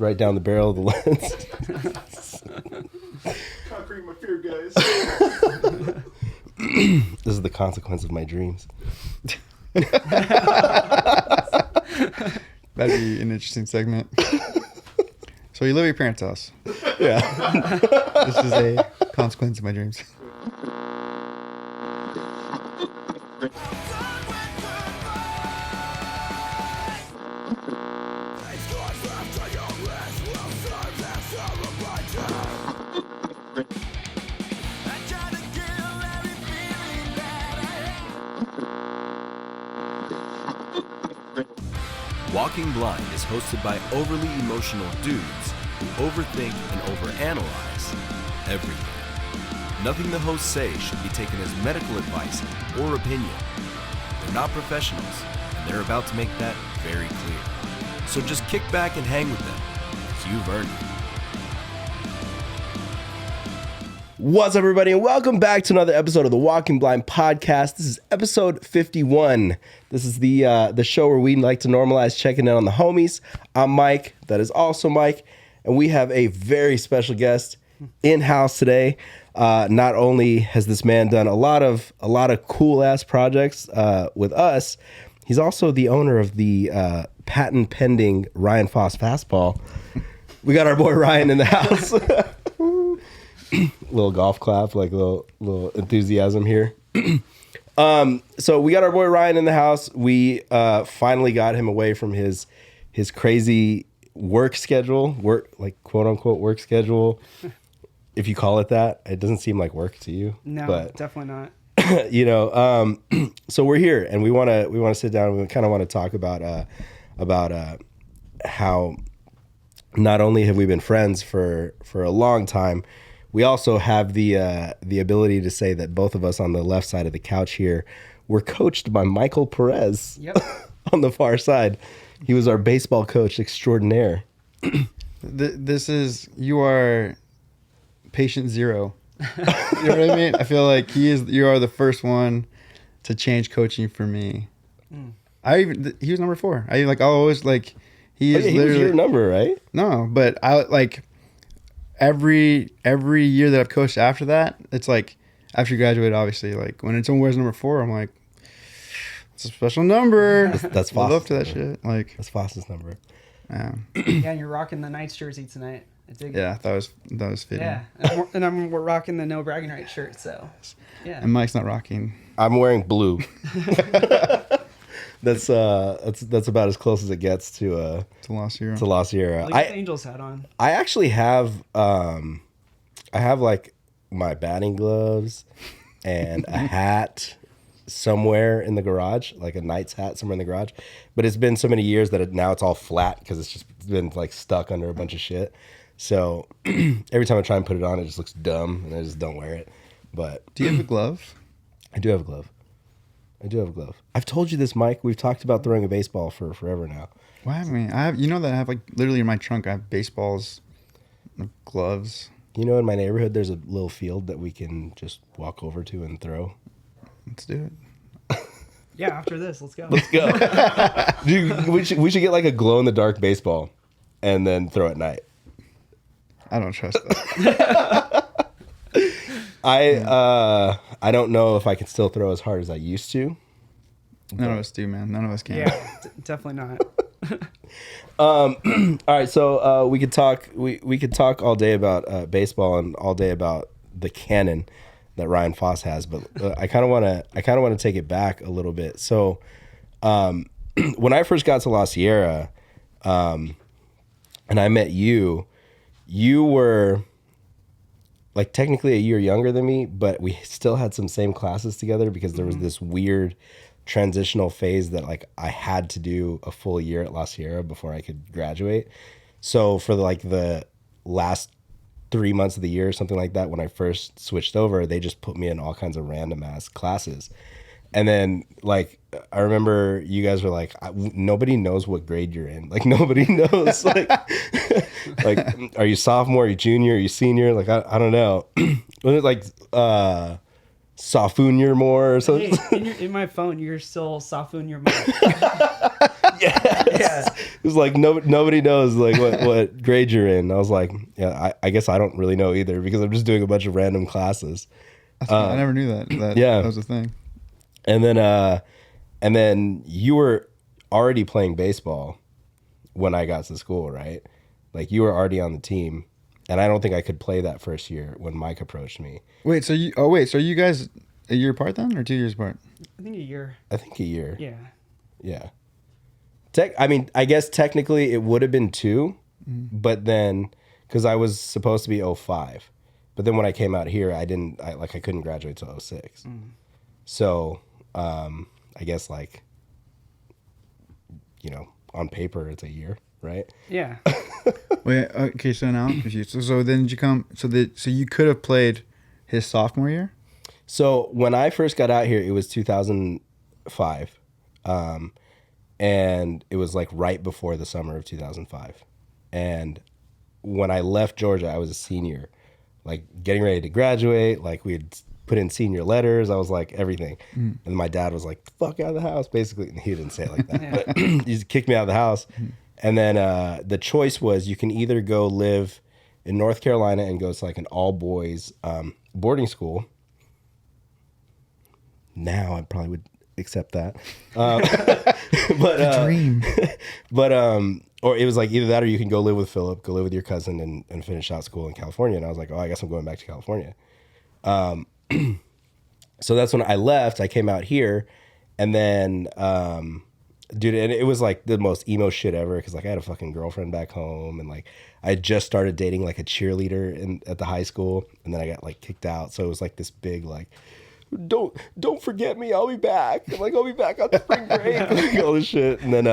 right down the barrel of the lens. Conquering my fear, guys. This is the consequence of my dreams. That'd be an interesting segment. So you live at your parents' house. Yeah. This is a consequence of my dreams. Walking Blind is hosted by overly emotional dudes who overthink and overanalyze everything. Nothing the hosts say should be taken as medical advice or opinion. They're not professionals, and they're about to make that very clear. So just kick back and hang with them, because you've earned it. What's up, everybody, and welcome back to another episode of the Walking Blind podcast. This is episode 51. This is the show where we like to normalize checking in on the homies. I'm Mike. That is also Mike. And we have a very special guest in-house today. Not only has this man done a lot of cool-ass projects with us, he's also the owner of the patent-pending Ryan Foss Fastball. We got our boy Ryan in the house. Little golf clap, like little enthusiasm here. So we got our boy Ryan in the house. We finally got him away from his crazy work schedule, like quote unquote work schedule. If you call it that, it doesn't seem like work to you. No, but, definitely not. You know, so we're here and we want to sit down. We kind of want to talk about how not only have we been friends for a long time, we also have the ability to say that both of us on the left side of the couch here were coached by Michael Perez. Yep. On the far side. He was our baseball coach extraordinaire. You are patient zero. You know what I mean? I feel like you are the first one to change coaching for me. He was number 4. He was your number, right? No, but I like every year that I've coached after that, it's like after you graduate, obviously, like when someone wears number 4, I'm like, it's a special number. That's I love Foss's to that number. shit. Like That's Foss's number. yeah, Yeah, and you're rocking the Knights jersey tonight. I dig it. yeah, that was fitting. Yeah, and we're rocking the No Bragging Rights shirt. So, yeah. And Mike's not rocking. I'm wearing blue. That's about as close as it gets to To La Sierra. La Sierra. Look at the Angels hat on. I actually have like my batting gloves and a hat somewhere in the garage, like a Knights hat somewhere in the garage. But it's been so many years that now it's all flat because it's been like stuck under a bunch of shit. So every time I try and put it on, it just looks dumb and I just don't wear it. But Do you have a glove? I do have a glove. I've told you this, Mike. We've talked about throwing a baseball for forever now. Why haven't we? You know that I have like literally in my trunk, I have baseballs, gloves. You know, in my neighborhood, there's a little field that we can just walk over to and throw. Let's do it. Yeah, after this, let's go. Let's go. Dude, we should get like a glow-in-the-dark baseball and then throw at night. I don't trust that. I don't know if I can still throw as hard as I used to. None of us do, man. None of us can. Yeah, definitely not. All right, so we could talk. We could talk all day about baseball and all day about the cannon that Ryan Foss has, but I kind of want to take it back a little bit. So when I first got to La Sierra, and I met you, you were like technically a year younger than me, but we still had some same classes together because there was this weird transitional phase that like I had to do a full year at La Sierra before I could graduate. So for the last 3 months of the year or something like that, when I first switched over, they just put me in all kinds of random ass classes. And then like I remember you guys were like, nobody knows what grade you're in. Like nobody knows. like are you sophomore, are you junior, are you senior? Like I don't know. Like Safunier more or something. Hey, in my phone, you're still Safunier more. Yeah. It was like nobody knows like what grade you're in. I was like, yeah, I guess I don't really know either because I'm just doing a bunch of random classes. I never knew that. Yeah. That was a thing. And then you were already playing baseball when I got to school, right? Like you were already on the team, and I don't think I could play that first year when Mike approached me. Wait, so you guys a year apart then, or 2 years apart? I think a year. I think a year. Yeah. Yeah. I mean, I guess technically it would have been 2, but then because I was supposed to be 05, but then when I came out here, I couldn't graduate till 06. So I guess like, on paper it's a year, right? Yeah. Wait, okay, so now I'm confused. So then did you come? So you could have played his sophomore year. So when I first got out here, it was 2005. And it was like right before the summer of 2005. And when I left Georgia, I was a senior, like getting ready to graduate. Like we had put in senior letters. I was like everything. And my dad was like, fuck out of the house, basically. And he didn't say it like that, but he just kicked me out of the house. And then the choice was you can either go live in North Carolina and go to like an all boys boarding school. Now I probably would accept that. But dream. But or it was like either that or you can go live with Philip, go live with your cousin and finish out school in California. And I was like, oh, I guess I'm going back to California. So that's when I left. I came out here, and then dude, and it was like the most emo shit ever because like I had a fucking girlfriend back home, and like I just started dating like a cheerleader at the high school, and then I got like kicked out. So it was like this big like, don't forget me, I'll be back. I'm like, I'll be back on spring break, like, all this shit. And then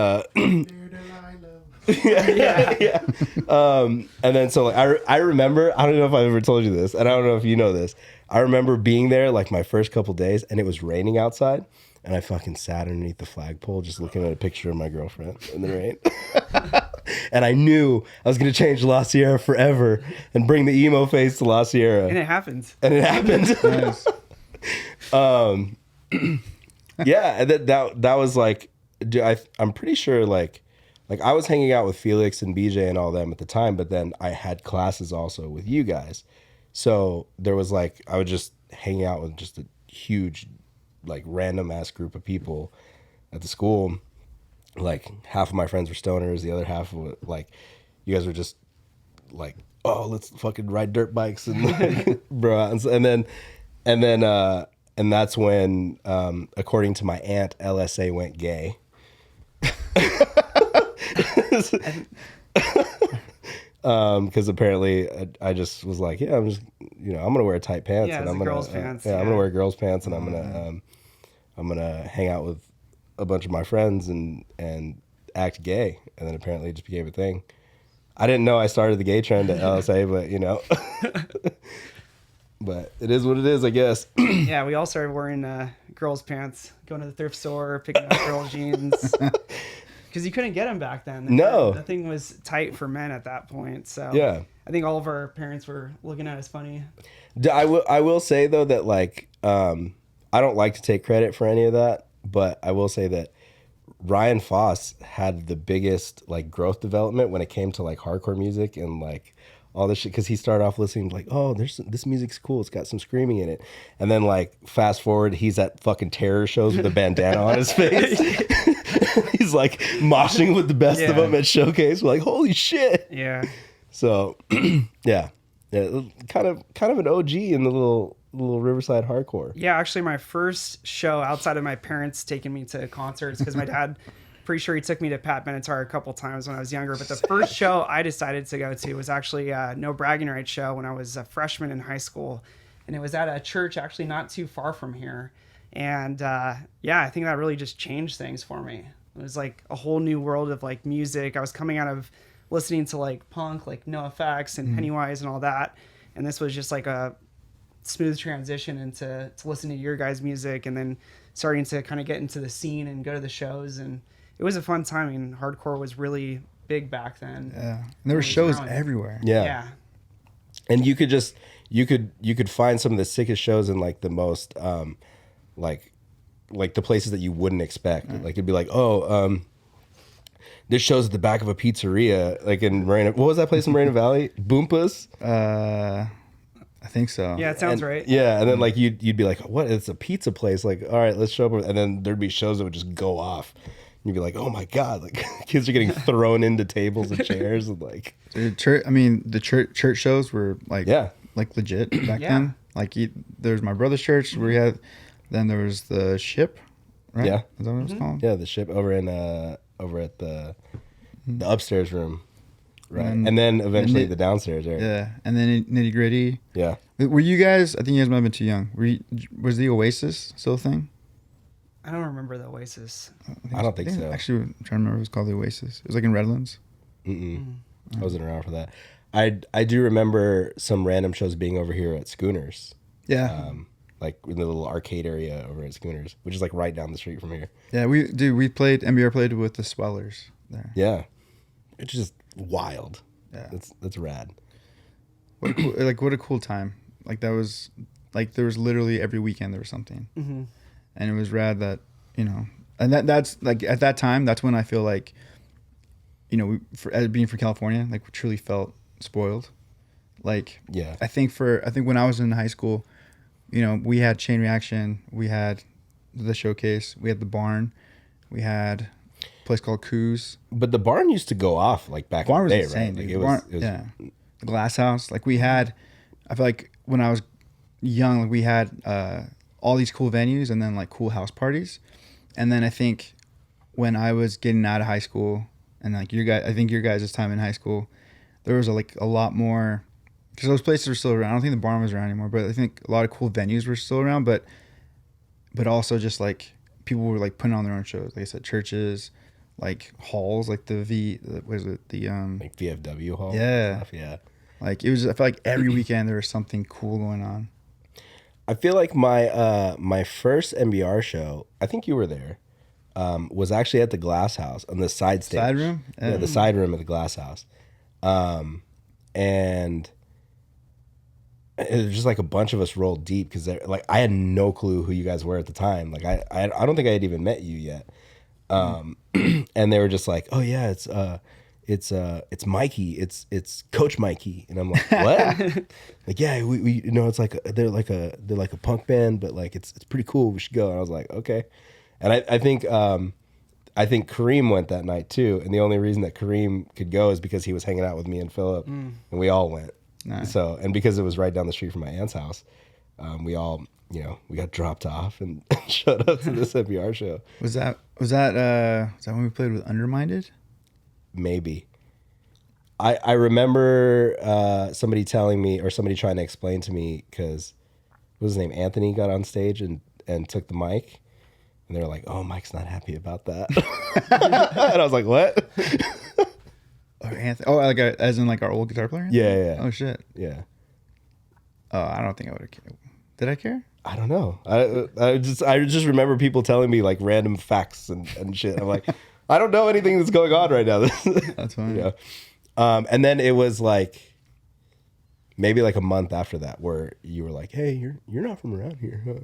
yeah. And then so like I remember, I don't know if I've ever told you this, and I don't know if you know this. I remember being there like my first couple days, and it was raining outside, and I fucking sat underneath the flagpole just looking at a picture of my girlfriend in the rain. And I knew I was gonna change La Sierra forever and bring the emo face to La Sierra. And it happened. Nice. Yeah, that was like, dude, I'm pretty sure like I was hanging out with Felix and BJ and all them at the time, but then I had classes also with you guys. So there was like, I would just hang out with just a huge, like random ass group of people at the school. Like half of my friends were stoners, the other half were like, you guys were just like, oh, let's fucking ride dirt bikes and like, bro. And that's when, according to my aunt, LSA went gay. Because apparently I just was like, yeah, I'm just, I'm gonna wear tight pants, Yeah, and I'm girls' pants. I'm gonna wear girls' pants, and I'm gonna hang out with a bunch of my friends and act gay, and then apparently it just became a thing. I didn't know I started the gay trend at LSA, but but it is what it is, I guess. Yeah, we all started wearing girls' pants, going to the thrift store, picking up girls' jeans. Because you couldn't get them back then. No. The thing was tight for men at that point. So Yeah. I think all of our parents were looking at us funny. I will say though that like I don't like to take credit for any of that, but I will say that Ryan Foss had the biggest like growth development when it came to like hardcore music and like all this shit, because he started off listening to like, oh, this music's cool, it's got some screaming in it, and then like fast forward, he's at fucking terror shows with a bandana on his face. He's like moshing with the best of them at Showcase. We're like, holy shit. Yeah. So yeah, kind of an OG in the little Riverside hardcore. Yeah, actually my first show outside of my parents taking me to concerts, because my dad, pretty sure he took me to Pat Benatar a couple times when I was younger, but the first show I decided to go to was actually a No Bragging Rights show when I was a freshman in high school, and it was at a church actually not too far from here. And yeah, I think that really just changed things for me. It was like a whole new world of like music. I was coming out of listening to like punk, like NoFX and Pennywise and all that, and this was just like a smooth transition into listening to your guys' music, and then starting to kind of get into the scene and go to the shows. And it was a fun time. I mean, hardcore was really big back then. Yeah, and there were shows everywhere. Yeah. And you could just you could find some of the sickest shows in like the most like the places that you wouldn't expect. Like it'd be like, this show's at the back of a pizzeria, like in Moreno. What was that place in Moreno Valley? Boompas? I think so. Yeah, it sounds right. Yeah, and then like you'd be like, what? It's a pizza place. Like, all right, let's show up. And then there'd be shows that would just go off. You'd be like, oh my god, like kids are getting thrown into tables and chairs and like. The church shows were like like legit back then. Like there's my brother's church where he had. Then there was the Ship, right? Yeah, is that what it was called? Yeah, the Ship over at the upstairs room. Right. And then eventually the downstairs, right? Yeah. And then Nitty Gritty. Yeah. Were you guys, I think you guys might have been too young. Was the Oasis still a thing? I don't remember the Oasis. I don't think so. Actually, I'm trying to remember if it was called the Oasis. It was like in Redlands. I wasn't around for that. I do remember some random shows being over here at Schooners. Yeah. Like in the little arcade area over at Schooners, which is like right down the street from here. Yeah, we played with the Swellers there. Yeah. It's just wild. Yeah. That's rad. What a cool time. Like that was like there was literally every weekend there was something. Mm-hmm. And it was rad that, and that's like at that time that's when I feel like being from California, like we truly felt spoiled. Like I think when I was in high school, we had Chain Reaction, we had the Showcase, we had the Barn, we had a place called Coos. But the Barn used to go off like back in the day, insane, right? Like it was the Glass House. Like we had, I feel like when I was young, like we had all these cool venues and then like cool house parties. And then I think when I was getting out of high school and like I think your guys' time in high school, there was a lot more. Because those places were still around. I don't think the Barn was around anymore, but I think a lot of cool venues were still around. But also just like people were like putting on their own shows. Like I said, churches, like halls, like like VFW hall. Yeah, stuff, yeah. Like it was. I feel like every weekend there was something cool going on. I feel like my first MBR show, I think you were there, was actually at the Glass House on the side stage. Side room. Yeah, the side room of the Glass House, and. It was just like a bunch of us rolled deep because like I had no clue who you guys were at the time. Like I don't think I had even met you yet. And they were just like, oh yeah, it's Mikey, it's Coach Mikey, and I'm like, what? Like yeah, we it's like they're like a punk band, but like it's pretty cool. We should go. And I was like, okay. And I think Kareem went that night too, and the only reason that Kareem could go is because he was hanging out with me and Philip, and we all went. Nice. So, and because it was right down the street from my aunt's house, we all, we got dropped off and showed up to this MBR show. Was that when we played with Underminded? Maybe. I remember somebody telling me, or somebody trying to explain to me, because what was his name? Anthony got on stage and took the mic, and they were like, "Oh, Mike's not happy about that," and I was like, "What?" Or Anthony? Oh, like as in like our old guitar player? Yeah. Oh shit. Yeah. Oh, I don't think I would have cared. Did I care? I don't know. I just remember people telling me like random facts and shit. I'm like, I don't know anything that's going on right now. That's fine. Yeah. And then it was like maybe like a month after that where you were like, hey, you're not from around here, huh?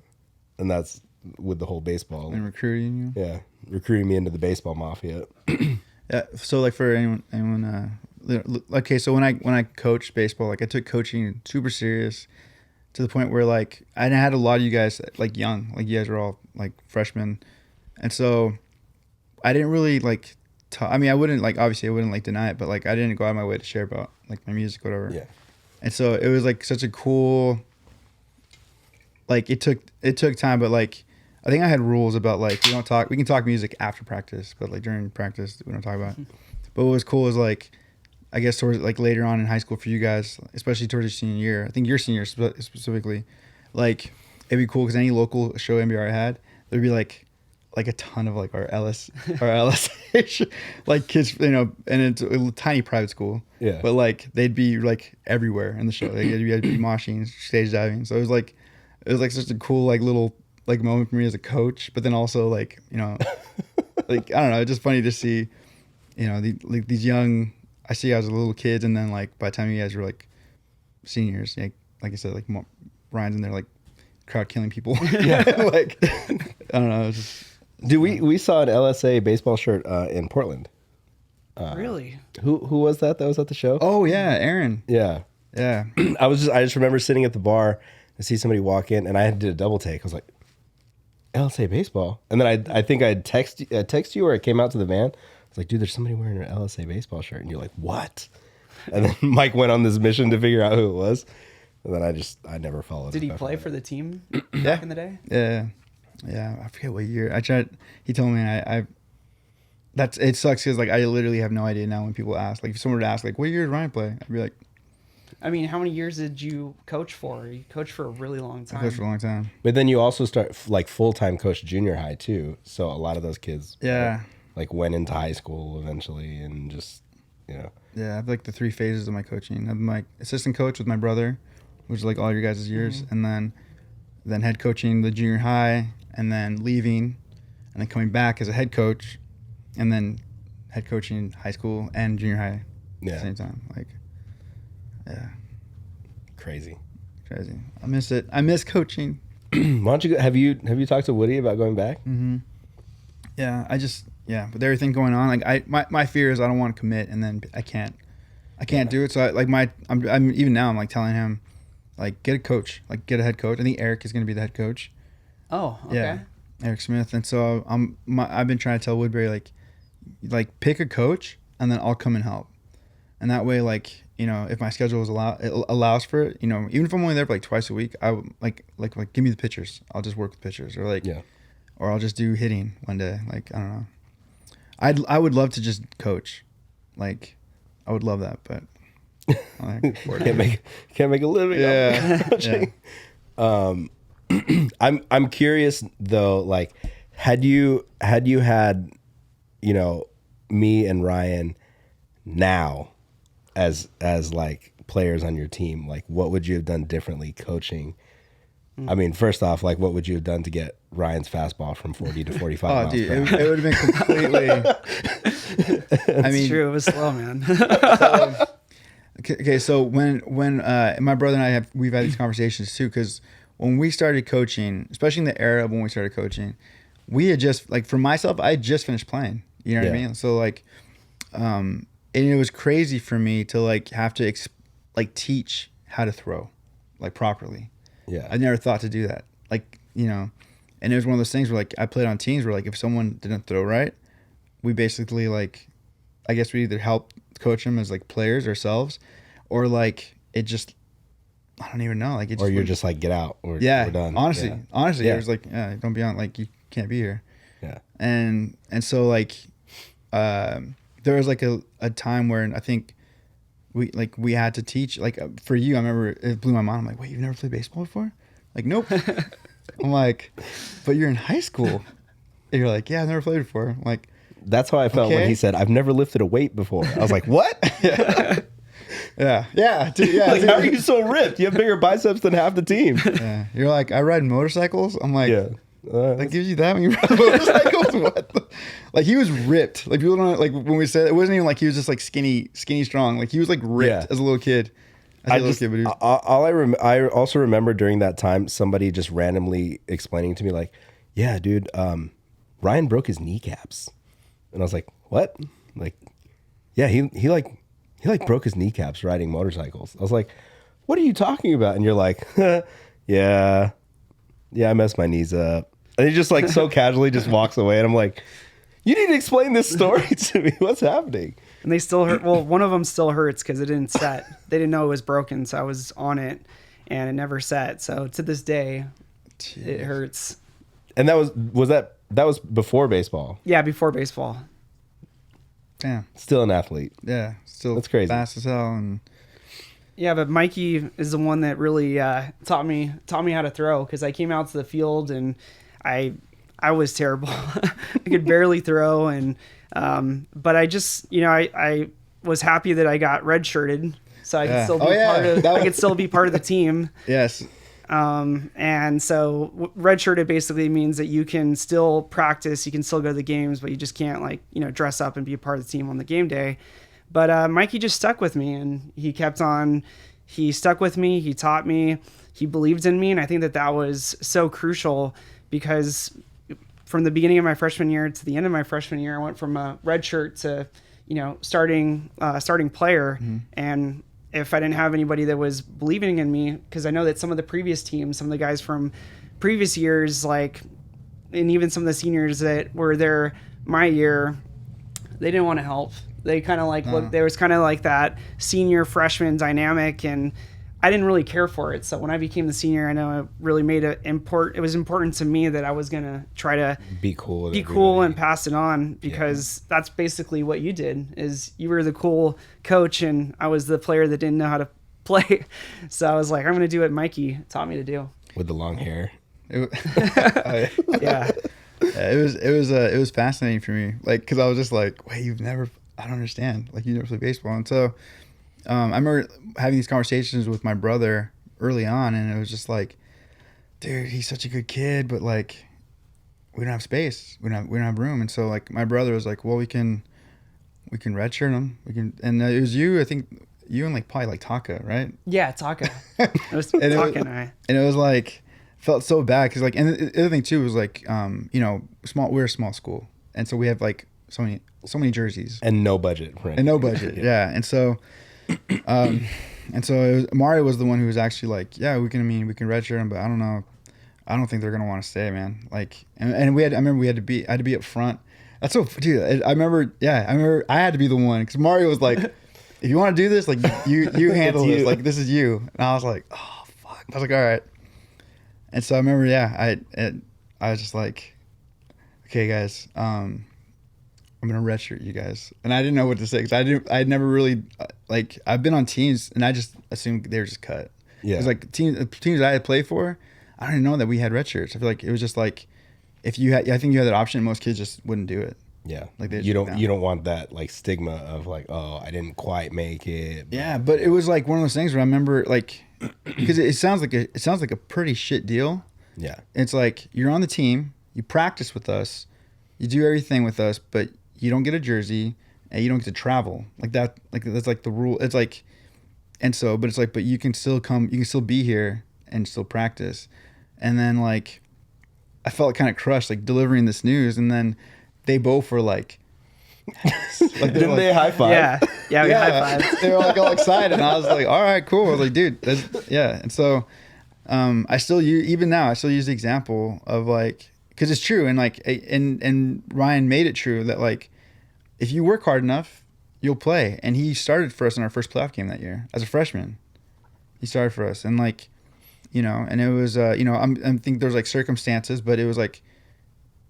And that's with the whole baseball. And recruiting you? Yeah. Recruiting me into the baseball mafia. Yeah. So like for anyone okay, so when I coached baseball, like I took coaching super serious to the point where like I had a lot of you guys like young, like you guys were all like freshmen. And so I didn't really like I mean, I wouldn't like, obviously I wouldn't like deny it, but like I didn't go out of my way to share about like my music or whatever. Yeah. And so it was like such a cool, like it took time, but like I think I had rules about like we can talk music after practice, but like during practice we don't talk about it. But what was cool is like I guess towards like later on in high school for you guys, especially towards your senior year, I think your senior specifically, like it'd be cool because any local show MBR had, there'd be like a ton of like our LSH like kids, and it's a tiny private school. Yeah. But like they'd be like everywhere in the show. Like you'd be moshing, stage diving. So it was like such a cool like little like moment for me as a coach, but then also like like I don't know, it's just funny to see these young. I see you guys as little kids, and then like by the time you guys were like seniors, like I said, like Ryan's in there like crowd killing people. Yeah, like I don't know. It's just, Dude, we saw an LSA baseball shirt in Portland. Really? Who was that was at the show? oh yeah, Aaron. Yeah. Yeah, I just remember sitting at the bar and see somebody walk in, and I did a double take. I was like, LSA baseball, and then I think I'd text you, or it came out to the van. I was like, dude, there's somebody wearing an LSA baseball shirt, and you're like, what? And then Mike went on this mission to figure out who it was, and then I never followed. Did he up play after for the team Yeah. back in the day? yeah. I forget what year. I tried. He told me it sucks because like I literally have no idea now when people ask. Like if someone were to ask like, what year did Ryan play? I'd be like, I mean, how many years did you coach for? You coached for a really long I time. coached for a long time. But then you also start like full-time coach junior high too. So a lot of those kids like went into high school eventually, and just Yeah, I have like the 3 phases of my coaching. I have my assistant coach with my brother, which is like all your guys' years, and then head coaching the junior high, and then leaving, and then coming back as a head coach, and then head coaching high school and junior high at the same time. Like, yeah, crazy. crazy. I miss it. I miss coaching. Why don't you have you talked to Woody about going back? Yeah, with everything going on, like my fear is I don't want to commit, and then I can't do it. So I'm even now I'm like telling him, like, get a coach, like get a head coach. I think Eric is going to be the head coach. Oh, okay. Yeah, Eric Smith. And so I've been trying to tell Woodbury like pick a coach, and then I'll come and help. And that way, like, you know, if my schedule allows for it, you know, even if I'm only there for like twice a week, I would like give me the pitchers. I'll just work with pitchers, or like, or I'll just do hitting one day. Like, I don't know. I would love to just coach, like, I would love that, but can't make a living. Yeah. Coaching. I'm curious though, like, had you had, you know, me and Ryan now as like players on your team, like what would you have done differently coaching? I mean, first off, like what would you have done to get Ryan's fastball from 40 to 45 miles dude, per hour? it would have been completely. I mean, True, it was slow, man. Okay, so when my brother and we've had these conversations too, because when we started coaching, especially in the era when we started coaching, we had just, like, for myself, I had just finished playing. You know what I mean? So like, and it was crazy for me to like have to teach how to throw, like, properly. Yeah, I never thought to do that. Like, you know, and it was one of those things where like I played on teams where like if someone didn't throw right, we basically like, I guess we either help coach them as like players ourselves, or like it just, I don't even know. Like it just, or you're just like, get out, or yeah, we're done. honestly, Yeah. it was like, yeah, don't be on, like, you can't be here. Yeah. And so like, there was like a time where I think we had to teach, like, for you, I remember it blew my mind. I'm like, wait, you've never played baseball before? Like, nope. I'm like, but you're in high school. And you're like, yeah, I've never played before. I'm like, that's how I felt when he said, I've never lifted a weight before. I was like, what? yeah, dude, yeah. Like, how are you so ripped? You have bigger biceps than half the team. Yeah. You're like, I ride motorcycles. I'm like, Yeah. That gives you that when you ride motorcycles? What? Like, he was ripped. Like, people don't, like, when we said it wasn't even like he was just like skinny strong. Like, he was like ripped as a little kid. I also remember during that time somebody just randomly explaining to me, like, yeah, dude, Ryan broke his kneecaps. And I was like, what? Like, yeah, he broke his kneecaps riding motorcycles. I was like, what are you talking about? And you're like, yeah, I messed my knees up. And he just like so casually just walks away. And I'm like, you need to explain this story to me. What's happening? And they still hurt. Well, one of them still hurts because it didn't set. They didn't know it was broken, so I was on it, and it never set. So to this day, it hurts. And that was before baseball. Yeah, before baseball. Damn. Still an athlete. Yeah. Still That's crazy. fast as hell. And Yeah, but Mikey is the one that really taught me how to throw, because I came out to the field and I was terrible. I could barely throw, and but I just, you know, I was happy that I got redshirted, so I could still be I could still be part of the team. Yes. And so redshirted basically means that you can still practice, you can still go to the games, but you just can't, like, you know, dress up and be a part of the team on the game day. But Mikey just stuck with me, and he kept on he stuck with me. He taught me. He believed in me. And I think that that was so crucial because from the beginning of my freshman year to the end of my freshman year, I went from a red shirt to, starting player. And if I didn't have anybody that was believing in me, because I know that some of the previous teams, some of the guys from previous years, and even some of the seniors that were there my year, they didn't want to help. They kind of there was kind of like that senior freshman dynamic, and I didn't really care for it. So when I became the senior, I know it really made it was important to me that I was going to try to be cool and pass it on, because that's basically what you did. Is you were the cool coach and I was the player that didn't know how to play. So I was like, I'm going to do what Mikey taught me to do. With the long hair. Yeah. It was fascinating for me. Cause I was just like, wait, I don't understand. You never play baseball. And so, I remember having these conversations with my brother early on, and it was just like, dude, he's such a good kid, but we don't have space. We don't have room. And so my brother was like, well, we can redshirt him. And it was you, I think you and probably Toca, right? Yeah. Toca. It was Toca and I. And it was felt so bad. Cause and the other thing too was we're a small school. And so we have so many jerseys. And no budget. Right? And no budget. Yeah. And so, Mario was the one who was actually yeah, we can redshirt him, but I don't know. I don't think they're gonna want to stay, man. I remember I had to be up front. That's so, dude. I remember I had to be the one because Mario was like, if you want to do this, you handle this. This is you. And I was like, oh fuck. I was like, all right. And so I remember, I was just like, okay, guys, I'm gonna redshirt you guys, and I didn't know what to say because I'd never really I've been on teams and I just assumed they were just cut. Yeah, it was teams that I had played for, I didn't know that we had red shirts. I feel like it was just if you had, I think you had that option, most kids just wouldn't do it. Yeah, you don't want that stigma of oh, I didn't quite make it. Yeah, but it was one of those things where I remember because it sounds like a pretty shit deal. Yeah, it's you're on the team, you practice with us, you do everything with us, but you don't get a jersey and you don't get to travel that. That's the rule. It's and so, but it's but you can still come, you can still be here and still practice. And then I felt kind of crushed delivering this news, and then they both were didn't they high five? Yeah, we high fived. They were all excited, and I was like, all right, cool. I was like, dude, yeah. And so, I still even now I still use the example of because it's true, and and Ryan made it true that if you work hard enough, you'll play. And he started for us in our first playoff game that year as a freshman. He started for us, and and it was I think there's circumstances, but it was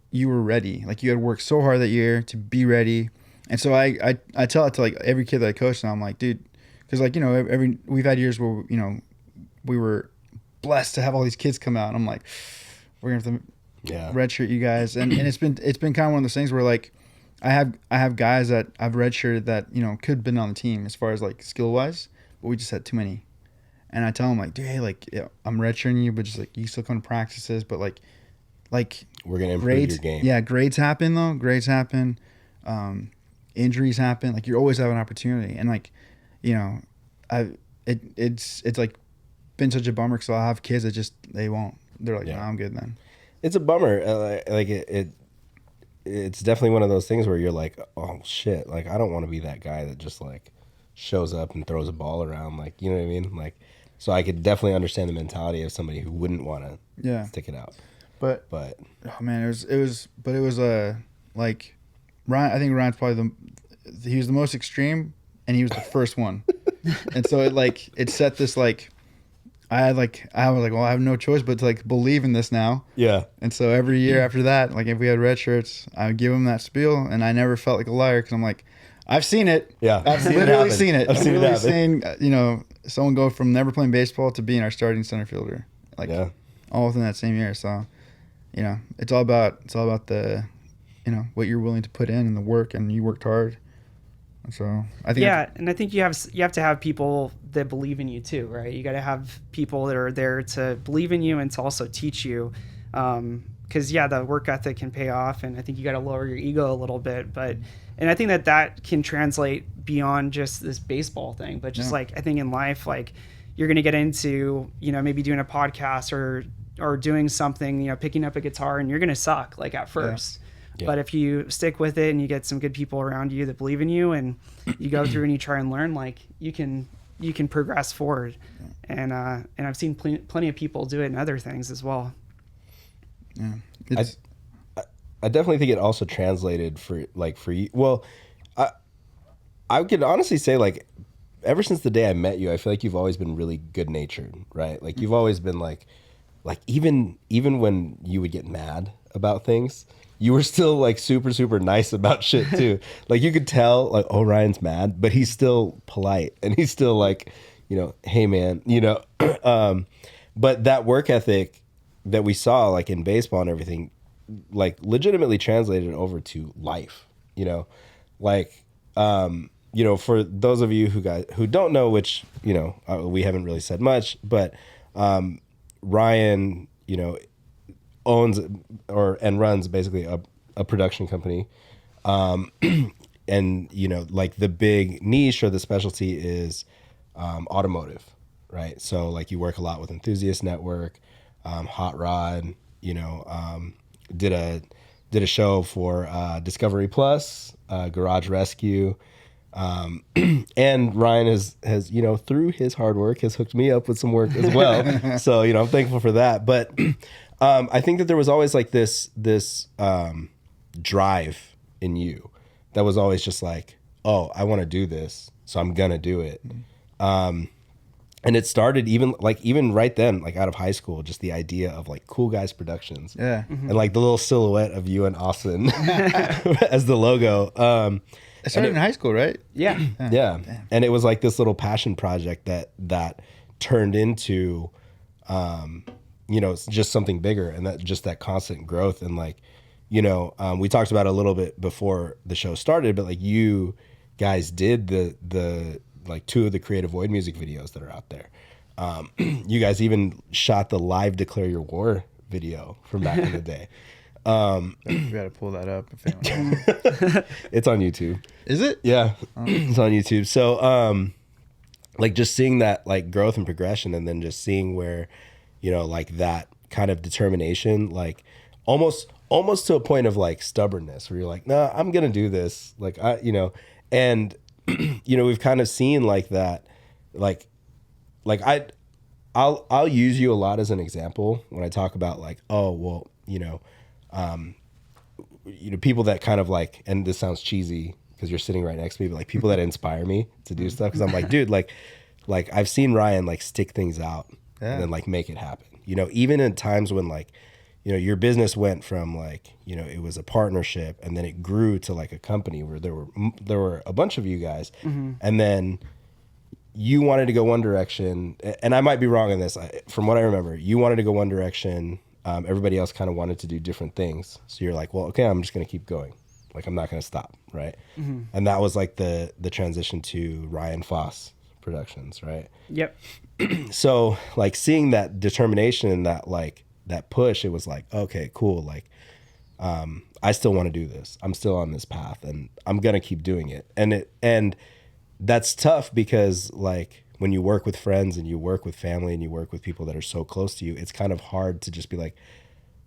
you were ready. You had worked so hard that year to be ready. And so I tell it to every kid that I coach, and I'm like, dude, because we've had years where we were blessed to have all these kids come out, and I'm like, we're gonna have to redshirt you guys, and it's been kind of one of those things where I have guys that I've redshirted that could have been on the team as far as skill wise, but we just had too many. And I tell them dude, hey, I'm redshirting you, but just you still come to practices, but we're gonna improve your game. Yeah, grades happen though. Grades happen. Injuries happen. You always have an opportunity, and it's been such a bummer because I'll have kids that just they won't. They're no, I'm good then. It's a bummer. It's definitely one of those things where you're oh shit, I don't want to be that guy that just shows up and throws a ball around, you know what I mean? So I could definitely understand the mentality of somebody who wouldn't want to stick it out. But oh man, it was Ryan. I think Ryan's probably he was the most extreme, and he was the first one, and so it set this I was well, I have no choice but to believe in this now. Yeah. And so every year after that, if we had red shirts, I would give them that spiel, and I never felt like a liar because I'm I've seen it. Yeah. I've literally seen it. I've literally seen someone go from never playing baseball to being our starting center fielder, all within that same year. So, it's all about the, what you're willing to put in and the work, and you worked hard. So I think and I think you have to have people that believe in you too, right? You got to have people that are there to believe in you and to also teach you, because the work ethic can pay off, and I think you got to lower your ego a little bit, and I think that can translate beyond just this baseball thing, but just I think in life, you're going to get into, maybe doing a podcast or doing something, picking up a guitar, and you're going to suck like at first. Yeah. But if you stick with it and you get some good people around you that believe in you, and you go through and you try and learn, like you can progress forward. And I've seen plenty of people do it in other things as well. Yeah. I definitely think it also translated for you. Well, I could honestly say, like, ever since the day I met you, I feel like you've always been really good natured, right? Like you've always been like even when you would get mad about things, you were still like super, super nice about shit too. Like you could tell like, oh, Ryan's mad, but he's still polite and he's still like, hey man, but that work ethic that we saw like in baseball and everything, like legitimately translated over to life, for those of you who don't know, which, we haven't really said much, but Ryan, owns and runs basically a production company. And, like the big niche or the specialty is automotive, right? So like you work a lot with Enthusiast Network, Hot Rod, did a show for Discovery Plus, Garage Rescue. And Ryan has, through his hard work, has hooked me up with some work as well. So, I'm thankful for that. But I think that there was always like this drive in you that was always just like, oh, I want to do this, so I'm gonna do it. And it started even right then, like out of high school, just the idea of like Cool Guys Productions, and like the little silhouette of you and Austin as the logo. It started in high school, right? Yeah. Yeah. Damn. And it was like this little passion project that turned into, just something bigger, and that constant growth. And like, we talked about it a little bit before the show started, but like you guys did the like 2 of the Creative Void music videos that are out there. You guys even shot the live Declare Your War video from back in the day. We gotta pull that up if anyone It's on YouTube. Is it? Yeah. It's on YouTube. So like just seeing that like growth and progression, and then just seeing where, like that kind of determination, like almost to a point of like stubbornness where you're like, nah, I'm gonna do this. Like and we've kind of seen like that, I'll use you a lot as an example when I talk about like, oh, well, people that kind of like, and this sounds cheesy because you're sitting right next to me, but like people that inspire me to do stuff. Cause I'm like, dude, like I've seen Ryan like stick things out and then like make it happen, even in times when like, your business went from like, it was a partnership, and then it grew to like a company where there were a bunch of you guys, and then you wanted to go one direction, and I might be wrong on this. From what I remember, you wanted to go one direction. Everybody else kind of wanted to do different things. So you're like, well, okay, I'm just going to keep going. Like, I'm not going to stop. Right. And that was like the transition to Ryan Foss Productions. Right. Yep. So like seeing that determination and that push, it was like, okay, cool. Like, I still want to do this. I'm still on this path, and I'm going to keep doing it. And that's tough because like when you work with friends and you work with family and you work with people that are so close to you, it's kind of hard to just be like,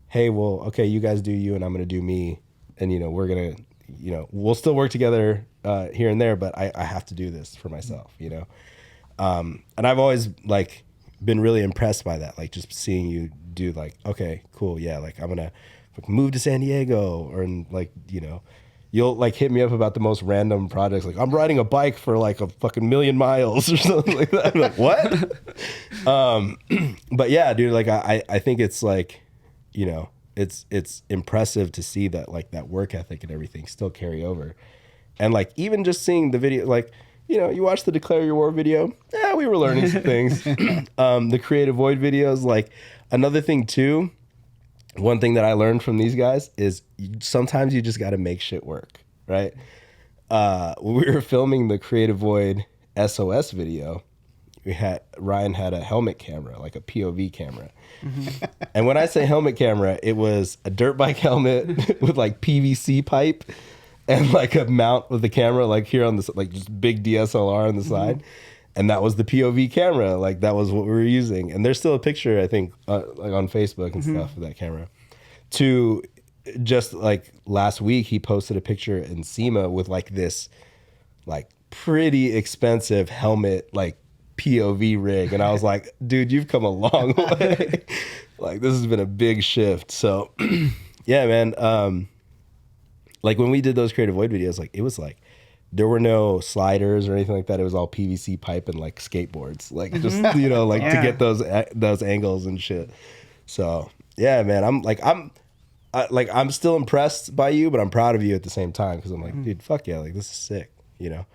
hey, well, okay, you guys do you and I'm going to do me. And, we're going to, we'll still work together here and there, but I have to do this for myself, And I've always like been really impressed by that. Like just seeing you do like, okay, cool. Yeah. Like I'm going to move to San Diego, or like, you'll like hit me up about the most random projects. Like I'm riding a bike for like a fucking million miles or something like that. I'm like, what? But yeah, dude, like I think it's like, it's impressive to see that like that work ethic and everything still carry over. And like, even just seeing the video, like, you watch the Declare Your War video. Yeah, we were learning some things. The Creative Void videos, like another thing too, one thing that I learned from these guys is sometimes you just got to make shit work, right? When we were filming the Creative Void SOS video, Ryan had a helmet camera, like a POV camera. And when I say helmet camera, it was a dirt bike helmet with like PVC pipe and like a mount of the camera, like here on this, like just big DSLR on the side. and that was the POV camera. Like that was what we were using. And there's still a picture, I think, like on Facebook and stuff of that camera. To just like last week, he posted a picture in SEMA with like this, like pretty expensive helmet, like POV rig. And I was like, dude, you've come a long way. Like this has been a big shift. So yeah, man. Like when we did those Creative Void videos, like it was like, there were no sliders or anything like that. It was all PVC pipe and like skateboards, like just, you know, like to get those angles and shit. So yeah, man, I'm still impressed by you, but I'm proud of you at the same time. Cause I'm like, dude, fuck yeah. Like this is sick, you know?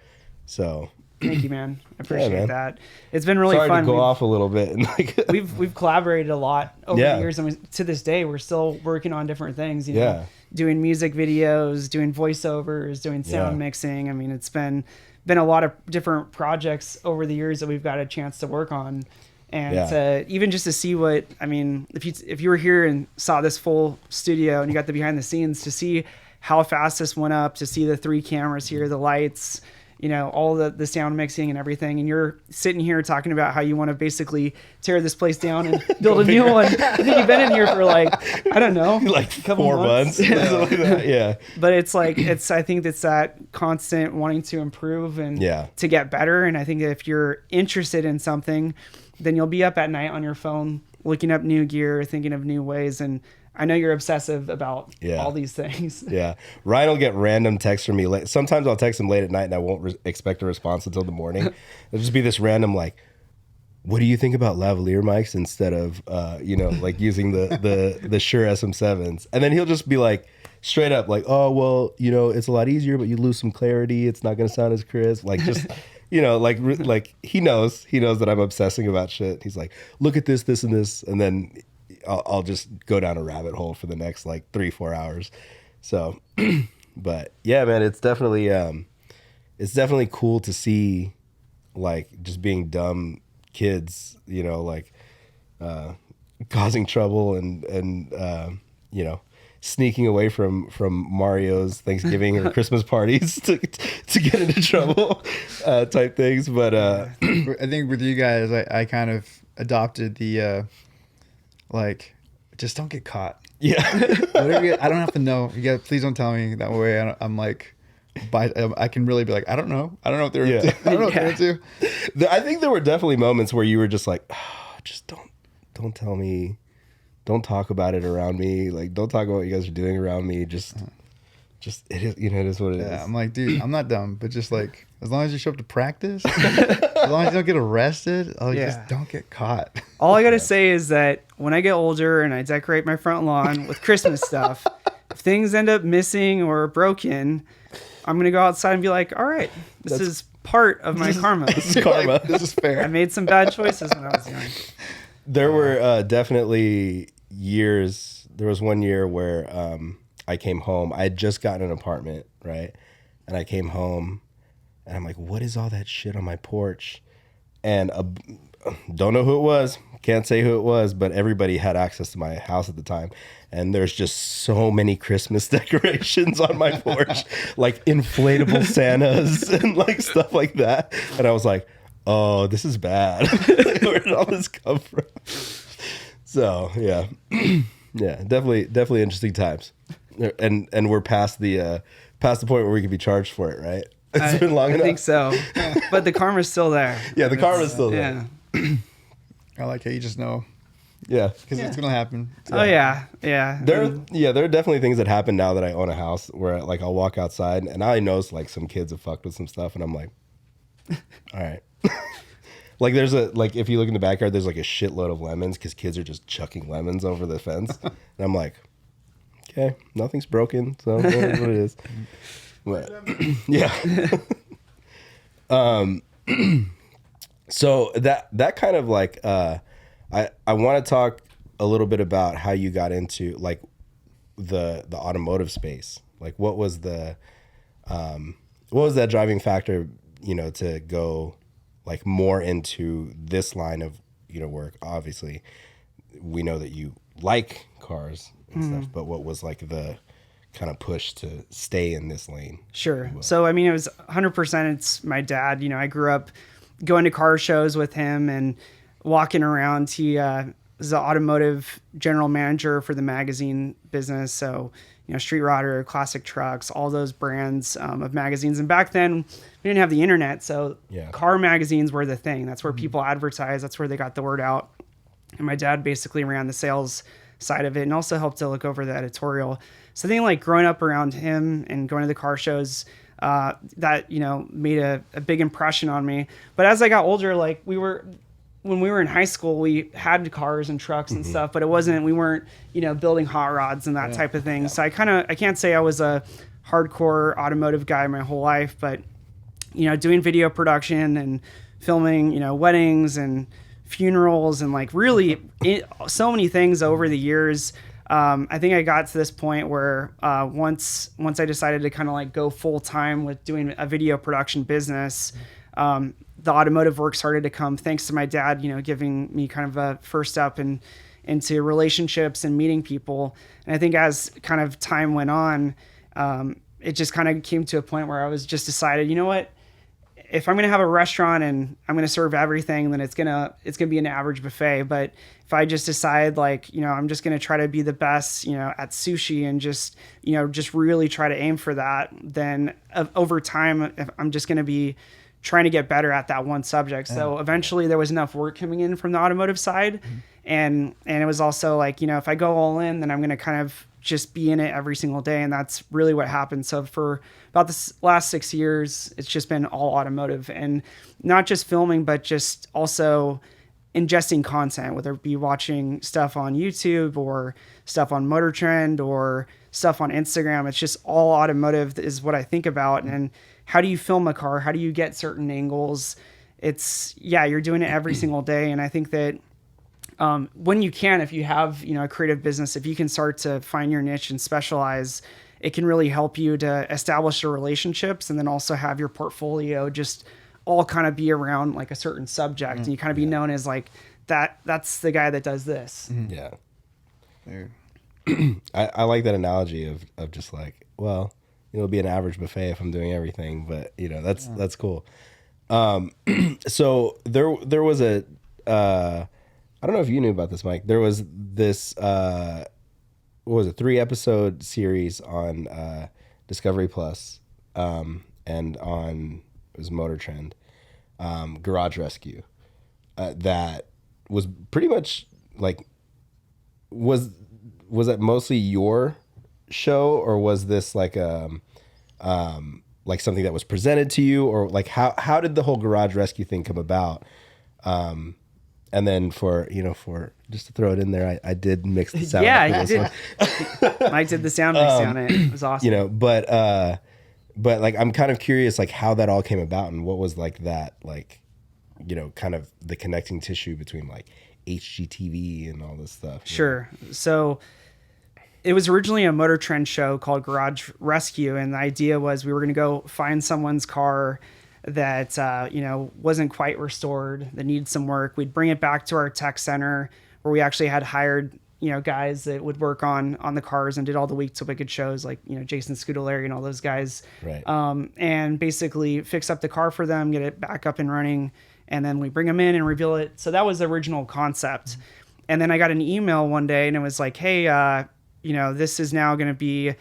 So thank you, man. I appreciate that. It's been really fun. Sorry to go off a little bit. And like we've collaborated a lot over the years. I mean, to this day, we're still working on different things, you know, doing music videos, doing voiceovers, doing sound mixing. I mean, it's been a lot of different projects over the years that we've got a chance to work on. And even just to see what, I mean, if you were here and saw this full studio and you got the behind the scenes, to see how fast this went up, to see the 3 cameras here, the lights, you know, all the sound mixing and everything. And you're sitting here talking about how you want to basically tear this place down and build a new one. I think you've been in here for like, I don't know, like a couple 4 months. Yeah. But it's like, I think it's that constant wanting to improve and to get better. And I think if you're interested in something, then you'll be up at night on your phone, looking up new gear, thinking of new ways. And I know you're obsessive about all these things. Yeah. Ryan will get random texts from me late. Sometimes I'll text him late at night and I won't expect a response until the morning. It'll just be this random, like, what do you think about lavalier mics instead of, you know, like using the Shure SM7s? And then he'll just be like, straight up, like, oh, well, you know, it's a lot easier, but you lose some clarity. It's not going to sound as crisp. Like, just, you know, like he knows that I'm obsessing about shit. He's like, look at this, and this. And then I'll just go down a rabbit hole for the next like 3-4 hours. So, but yeah, man, it's definitely cool to see like just being dumb kids, you know, like causing trouble and you know, sneaking away from Mario's Thanksgiving or Christmas parties to get into trouble type things. But I think with you guys, I kind of adopted the like, just don't get caught. Yeah. Whatever I don't have to know. You guys, please don't tell me. That way I'm like, I can really be like, I don't know what they're into. I don't know what they're into. I think there were definitely moments where you were just like, oh, just don't tell me. Don't talk about it around me. Like, don't talk about what you guys are doing around me. Just it is, you know, it is what it is. Yeah, I'm like, dude, I'm not dumb, but just like, as long as you show up to practice, as long as you don't get arrested, just don't get caught. All I gotta say is that when I get older and I decorate my front lawn with Christmas stuff, if things end up missing or broken, I'm gonna go outside and be like, all right, this is part of my karma. This is karma. Like, this is fair. I made some bad choices when I was young. There were definitely years. There was one year where I came home. I had just gotten an apartment, right? And I came home, and I'm like, what is all that shit on my porch? And don't know who it was. Can't say who it was, but everybody had access to my house at the time. And there's just so many Christmas decorations on my porch, like inflatable Santas and like stuff like that. And I was like, oh, this is bad. Where did all this come from? So yeah, yeah, definitely interesting times, and we're past the point where we could be charged for it, right? It's been long enough. I think so, but the karma's still there. Yeah, the karma's still there. Yeah. I like how you just know. Yeah, because it's gonna happen. Oh yeah. There are definitely things that happen now that I own a house where like I'll walk outside and I notice like some kids have fucked with some stuff, and I'm like, all right. Like there's if you look in the backyard, there's like a shitload of lemons because kids are just chucking lemons over the fence. And I'm like, okay, nothing's broken, so it is what it is. But, yeah. So that kind of like I want to talk a little bit about how you got into like the automotive space. Like what was that driving factor, you know, to go like more into this line of, you know, work? Obviously we know that you like cars and stuff, but what was like the kind of push to stay in this lane? Sure. So I mean, it was 100%. It's my dad. You know, I grew up going to car shows with him and walking around. He is the automotive general manager for the magazine business. So, Street Rodder, Classic Trucks, all those brands of magazines. And back then, we didn't have the internet. So car magazines were the thing. That's where people advertised. That's where they got the word out. And my dad basically ran the sales side of it and also helped to look over the editorial. So I think like growing up around him and going to the car shows, that, made a big impression on me. But as I got older, like when we were in high school, we had cars and trucks and stuff, but we weren't, building hot rods and that type of thing. So I can't say I was a hardcore automotive guy my whole life, but, doing video production and filming, weddings and funerals and like really so many things over the years. I think I got to this point where once I decided to kind of like go full time with doing a video production business, the automotive work started to come thanks to my dad, giving me kind of a first step into relationships and meeting people. And I think as kind of time went on, it just kind of came to a point where I was just decided, you know what, if I'm going to have a restaurant and I'm going to serve everything, then it's going to be an average buffet. But if I just decide like, I'm just going to try to be the best, at sushi and just really try to aim for that, then over time, I'm just going to be trying to get better at that one subject. So eventually there was enough work coming in from the automotive side. And it was also like, if I go all in, then I'm going to kind of just be in it every single day. And that's really what happened. So for about the last 6 years, it's just been all automotive, and not just filming, but just also ingesting content, whether it be watching stuff on YouTube or stuff on Motor Trend or stuff on Instagram. It's just all automotive is what I think about. And how do you film a car? How do you get certain angles? You're doing it every single day. And I think that when you can, if you have, a creative business, if you can start to find your niche and specialize, it can really help you to establish your relationships and then also have your portfolio just all kind of be around like a certain subject. And you kind of be known as like that's the guy that does this. Yeah. I like that analogy of just like, well, it'll be an average buffet if I'm doing everything, but that's cool. So there was a, I don't know if you knew about this, Mike. There was this, what was it, 3-episode series on Discovery Plus, and on, it was Motor Trend, Garage Rescue, that was pretty much like, was that mostly your show, or was this like like something that was presented to you, or like how did the whole Garage Rescue thing come about? And then for just to throw it in there, I did mix the sound. Yeah, I did. Mike did the sound mix on it. It was awesome. But like I'm kind of curious like how that all came about and what was like that, like, kind of the connecting tissue between like HGTV and all this stuff. Sure. So it was originally a Motor Trend show called Garage Rescue, and the idea was we were going to go find someone's car that wasn't quite restored, that needed some work. We'd bring it back to our tech center where we actually had hired guys that would work on the cars and did all the Week to Wicked shows, like Jason Scudeleri and all those guys, right? And basically fix up the car for them, get it back up and running, and then we bring them in and reveal it. So that was the original concept. And then I got an email one day and it was like, hey, this is now going to be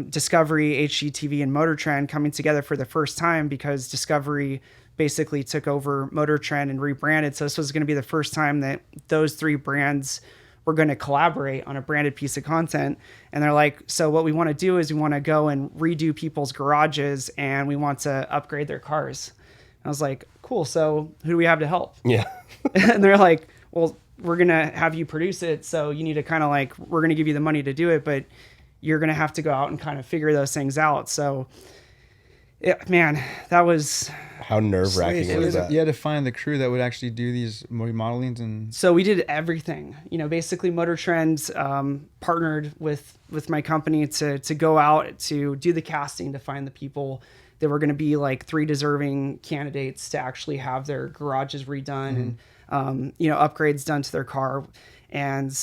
Discovery, HGTV, and Motor Trend coming together for the first time, because Discovery basically took over Motor Trend and rebranded. So this was going to be the first time that those 3 brands were going to collaborate on a branded piece of content. And they're like, so what we want to do is we want to go and redo people's garages and we want to upgrade their cars. I was like, cool. So who do we have to help? Yeah. And they're like, well, we're going to have you produce it. So you need to kind of like, we're going to give you the money to do it, but you're going to have to go out and kind of figure those things out. So man, that was... How nerve-wracking was that? You had to find the crew that would actually do these remodelings, and... So we did everything. Basically Motor Trend partnered with my company to go out to do the casting, to find the people that were going to be like 3 deserving candidates to actually have their garages redone and upgrades done to their car. And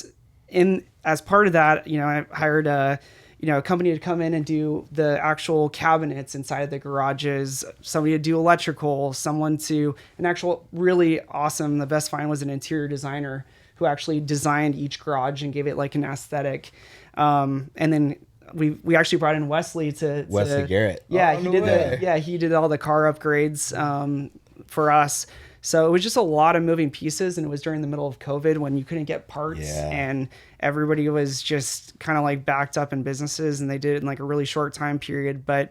as part of that, I hired a a company to come in and do the actual cabinets inside of the garages, somebody to do electrical, an actual really awesome, the best find was an interior designer who actually designed each garage and gave it like an aesthetic. And then we actually brought in Wesley Wesley Garrett. Yeah, Oh, he did all the car upgrades for us. So it was just a lot of moving pieces, and it was during the middle of COVID when you couldn't get parts, and everybody was just kind of like backed up in businesses, and they did it in like a really short time period. But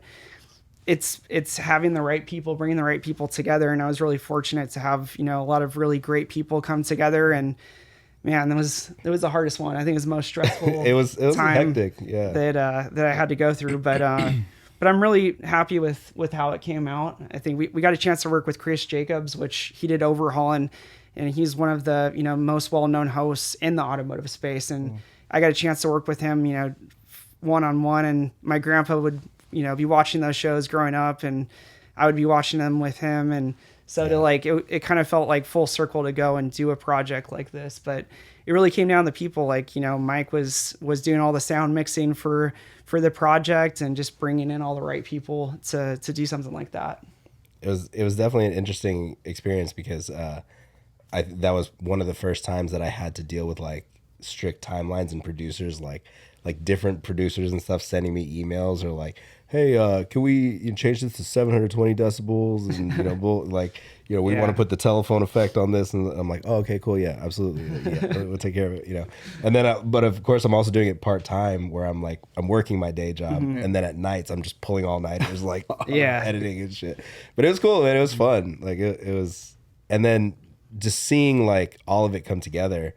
it's having the right people, bringing the right people together, and I was really fortunate to have a lot of really great people come together. And man, it was the hardest one. I think it was the most stressful. it was time hectic. Yeah, that I had to go through, but I'm really happy with how it came out. I think we got a chance to work with Chris Jacobs, which he did Overhaul, and he's one of the most well-known hosts in the automotive space. And I got a chance to work with him, one-on-one. And my grandpa would be watching those shows growing up, and I would be watching them with him. And so it kind of felt like full circle to go and do a project like this. But it really came down to people. Like, Mike was doing all the sound mixing for the project, and just bringing in all the right people to do something like that. It was definitely an interesting experience because that was one of the first times that I had to deal with like strict timelines and producers, like different producers and stuff sending me emails or like, hey, can we change this to 720 decibels? And we want to put the telephone effect on this, and I'm like, oh, okay, cool, yeah, absolutely, yeah, we'll take care of it, And then, but of course, I'm also doing it part time, where I'm working my day job, and then at nights I'm just pulling all nighters, like editing and shit. But it was cool, man. It was fun. Like it was, and then just seeing like all of it come together,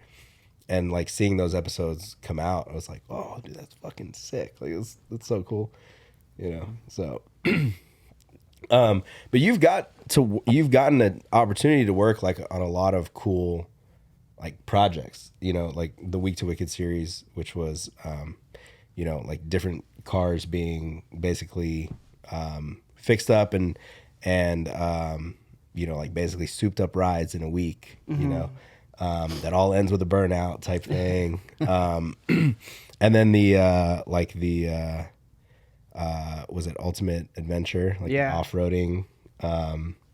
and like seeing those episodes come out, I was like, oh, dude, that's fucking sick. Like that's so cool, So. But you've gotten an opportunity to work like on a lot of cool like projects, like the Week to Wicked series, which was, like different cars being basically fixed up and like basically souped up rides in a week, that all ends with a burnout type thing. And then was it Ultimate Adventure, the off-roading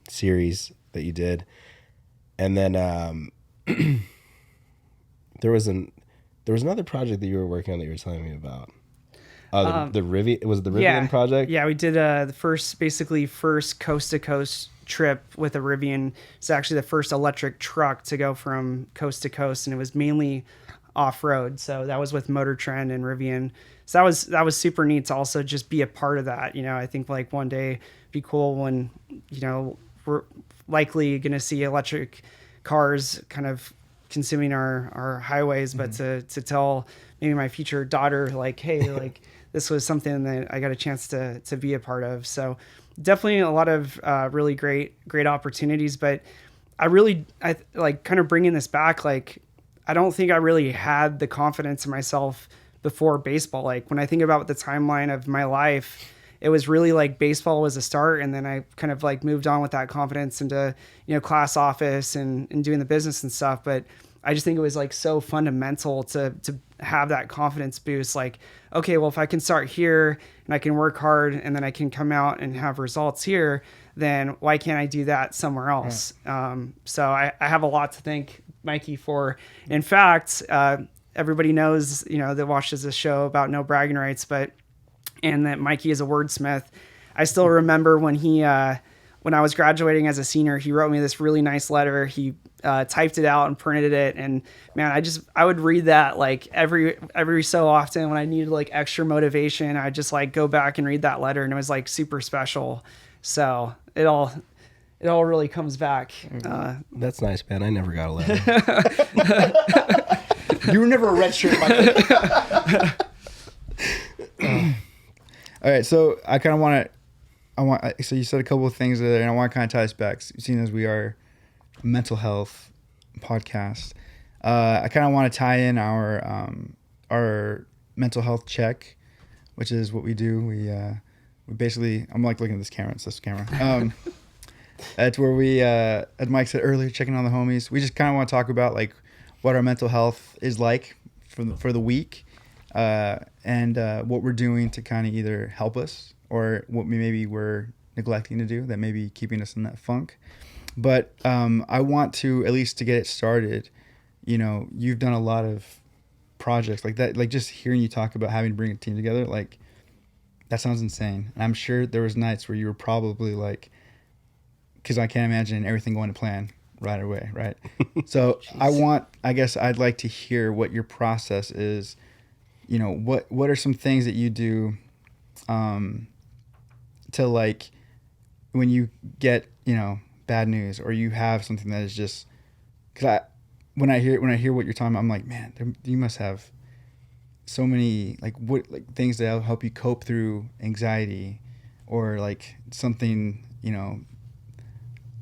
series that you did, and then there was another project that you were working on that you were telling me about. The Rivian, was it the Rivian project? Yeah, we did the first coast to coast trip with a Rivian. It's actually the first electric truck to go from coast to coast, and it was mainly off-road. So that was with Motor Trend and Rivian. So that was super neat to also just be a part of that. I think like one day it'd be cool when, we're likely going to see electric cars kind of consuming our highways, but to tell maybe my future daughter, like, hey, like this was something that I got a chance to be a part of. So definitely a lot of really great opportunities, but I like kind of bringing this back. Like, I don't think I really had the confidence in myself before baseball. Like when I think about the timeline of my life, it was really like baseball was a start. And then I kind of like moved on with that confidence into, class office and doing the business and stuff. But I just think it was like so fundamental to have that confidence boost. Like, okay, well, if I can start here and I can work hard and then I can come out and have results here, then why can't I do that somewhere else? Right. So I have a lot to thank Mikey for. In fact, everybody knows, that watches this show about no bragging rights, and that Mikey is a wordsmith. I still remember when when I was graduating as a senior, he wrote me this really nice letter. He typed it out and printed it. And man, I would read that like every so often when I needed like extra motivation. I just like go back and read that letter, and it was like super special. So it all really comes back. That's nice, man. I never got a letter. You were never a red shirt, Michael. All right, so I kind of want to. So you said a couple of things there, and I want to kind of tie this back, seeing as we are a mental health podcast. I kind of want to tie in our mental health check, which is what we do. We basically, I'm like looking at this camera. It's this camera. That's where we, as Mike said earlier, checking on the homies. We just kind of want to talk about like what our mental health is like for the week, and what we're doing to kind of either help us or what maybe we're neglecting to do that may be keeping us in that funk. But I want to, at least to get it started, you know, you've done a lot of projects like that, like just hearing you talk about having to bring a team together, like that sounds insane. And I'm sure there was nights where you were probably like, because I can't imagine everything going to plan right away, right? So I guess I'd like to hear what your process is. You know, what are some things that you do to, like, when you get, you know, bad news or you have something that is just, because when I hear what you're talking about, I'm like, man, you must have so many like things that help you cope through anxiety, or like something, you know,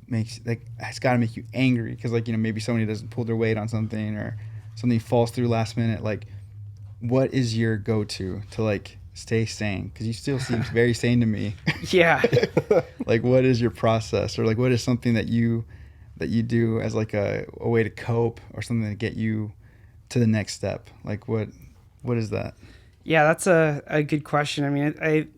makes, like, it's got to make you angry because, like, you know, maybe somebody doesn't pull their weight on something or something falls through last minute. Like, what is your go-to to like stay sane? Because you still seem very sane to me. Yeah. Like, what is your process, or like what is something that you do as like a way to cope, or something to get you to the next step? Like, what is that? Yeah, that's a good question. I mean,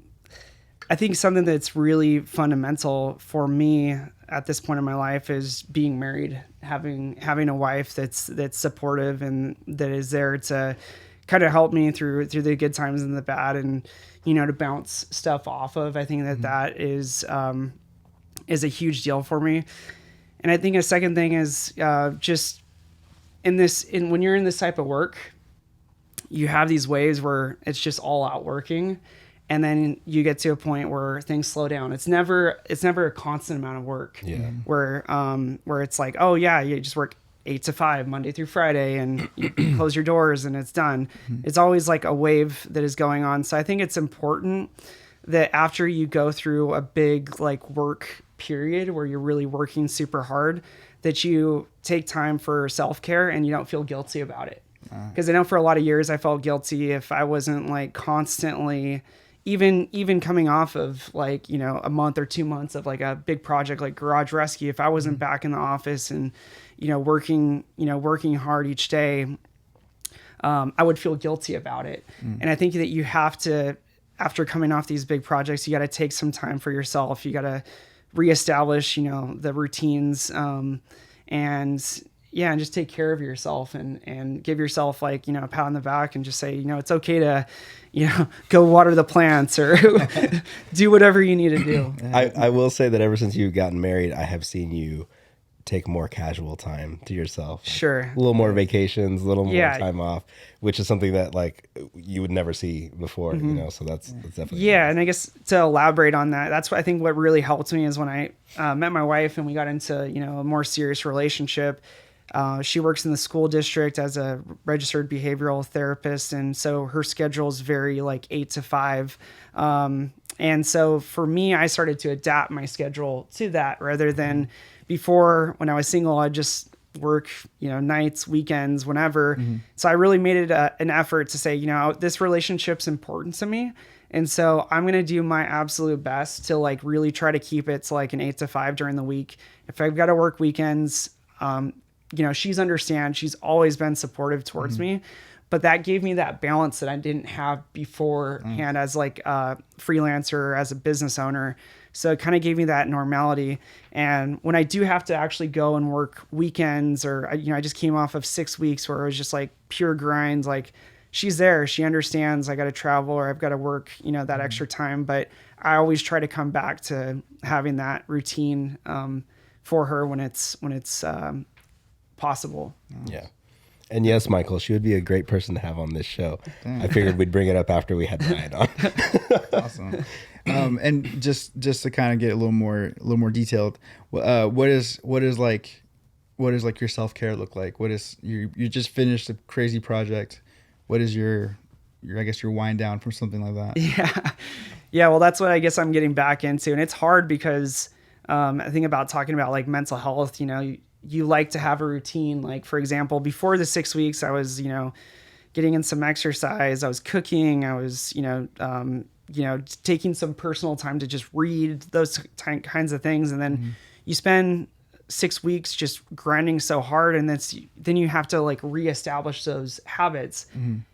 I think something that's really fundamental for me at this point in my life is being married, having a wife that's supportive and that is there to kind of help me through the good times and the bad, and, you know, to bounce stuff off of. I think that is a huge deal for me. And I think a second thing is just when you're in this type of work, you have these waves where it's just all out working, and then you get to a point where things slow down. It's never a constant amount of work. Yeah. Where it's like, oh yeah, you just work 8 to 5 Monday through Friday, and you close your doors and it's done. It's always like a wave that is going on. So I think it's important that after you go through a big like work period where you're really working super hard, that you take time for self-care and you don't feel guilty about it. Because I know for a lot of years I felt guilty if I wasn't like constantly, even coming off of like, you know, a month or 2 months of like a big project like Garage Rescue, if I wasn't back in the office and, you know, working hard each day, I would feel guilty about it. And I think that you have to, after coming off these big projects, you got to take some time for yourself. You got to reestablish, you know, the routines, and just take care of yourself and give yourself, like, you know, a pat on the back and just say, you know, it's okay to, you know, go water the plants or do whatever you need to do. I will say that ever since you've gotten married, I have seen you take more casual time to yourself. Like, Sure. a little more vacations, a little more time off, which is something that like you would never see before, you know, so that's definitely. Yeah. And I guess to elaborate on that, that's what I think what really helped me is when I met my wife and we got into, you know, a more serious relationship. She works in the school district as a registered behavioral therapist. And so her schedule is very like 8 to 5. And so for me, I started to adapt my schedule to that rather than before, when I was single, I'd just work, you know, nights, weekends, whenever. So I really made it an effort to say, you know, this relationship's important to me. And so I'm going to do my absolute best to like really try to keep it to like an 8 to 5 during the week. If I've got to work weekends, you know, she's always been supportive towards me, but that gave me that balance that I didn't have beforehand as like a freelancer, as a business owner. So it kind of gave me that normality. And when I do have to actually go and work weekends, or, you know, I just came off of 6 weeks where it was just like pure grind, like she's there, she understands I got to travel or I've got to work, you know, that extra time. But I always try to come back to having that routine for her when it's possible. Yeah. And yes, Michael, she would be a great person to have on this show. I figured we'd bring it up after we had Ryan on. Awesome. And just to kind of get a little more detailed, what is like your self-care look like? What is you just finished a crazy project? What is your I guess your wind down from something like that? Yeah. Well, that's what I guess I'm getting back into, and it's hard because I think about talking about like mental health. You know, you like to have a routine. Like, for example, before the 6 weeks, I was, you know, getting in some exercise. I was cooking. I was, you know, taking some personal time to just read those kinds of things. And then you spend 6 weeks just grinding so hard, and then you have to like reestablish those habits.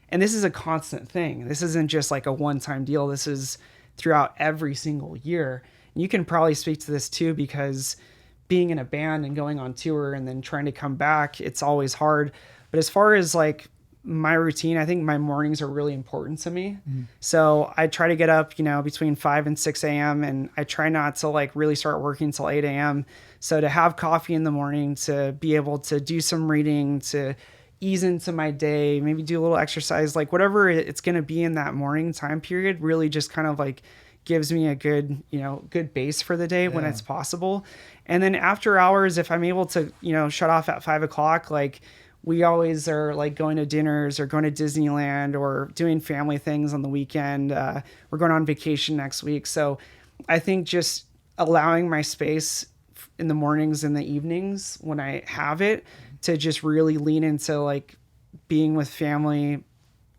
And this is a constant thing. This isn't just like a one-time deal. This is throughout every single year. And you can probably speak to this too, because being in a band and going on tour and then trying to come back, it's always hard. But as far as like my routine, I think my mornings are really important to me. So I try to get up, between 5 and 6 a.m. and I try not to like really start working till 8 a.m. So to have coffee in the morning, to be able to do some reading, to ease into my day, maybe do a little exercise, like whatever it's going to be in that morning time period, really just kind of like gives me a good, good base for the day when it's possible. And then after hours, if I'm able to, shut off at 5 o'clock, like we always are like going to dinners or going to Disneyland or doing family things on the weekend. We're going on vacation next week. So I think just allowing my space in the mornings and the evenings when I have it to just really lean into like being with family,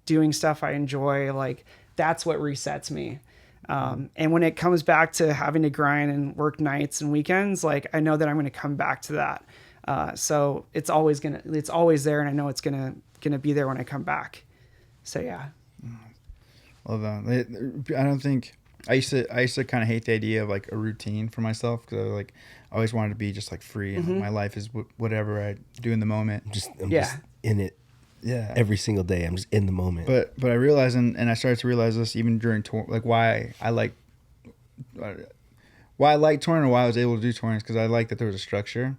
doing stuff I enjoy, like that's what resets me. And when it comes back to having to grind and work nights and weekends, like I know that I'm going to come back to that. So it's always there, and I know it's gonna be there when I come back. So yeah. Love that. I don't think I used to kind of hate the idea of like a routine for myself, because I always wanted to be just like free, and like, my life is whatever I do in the moment. I'm just in it. Yeah. Every single day, I'm just in the moment. But I realized, and I started to realize this even during tour, like why I like touring, or why I was able to do touring, is because I like that there was a structure.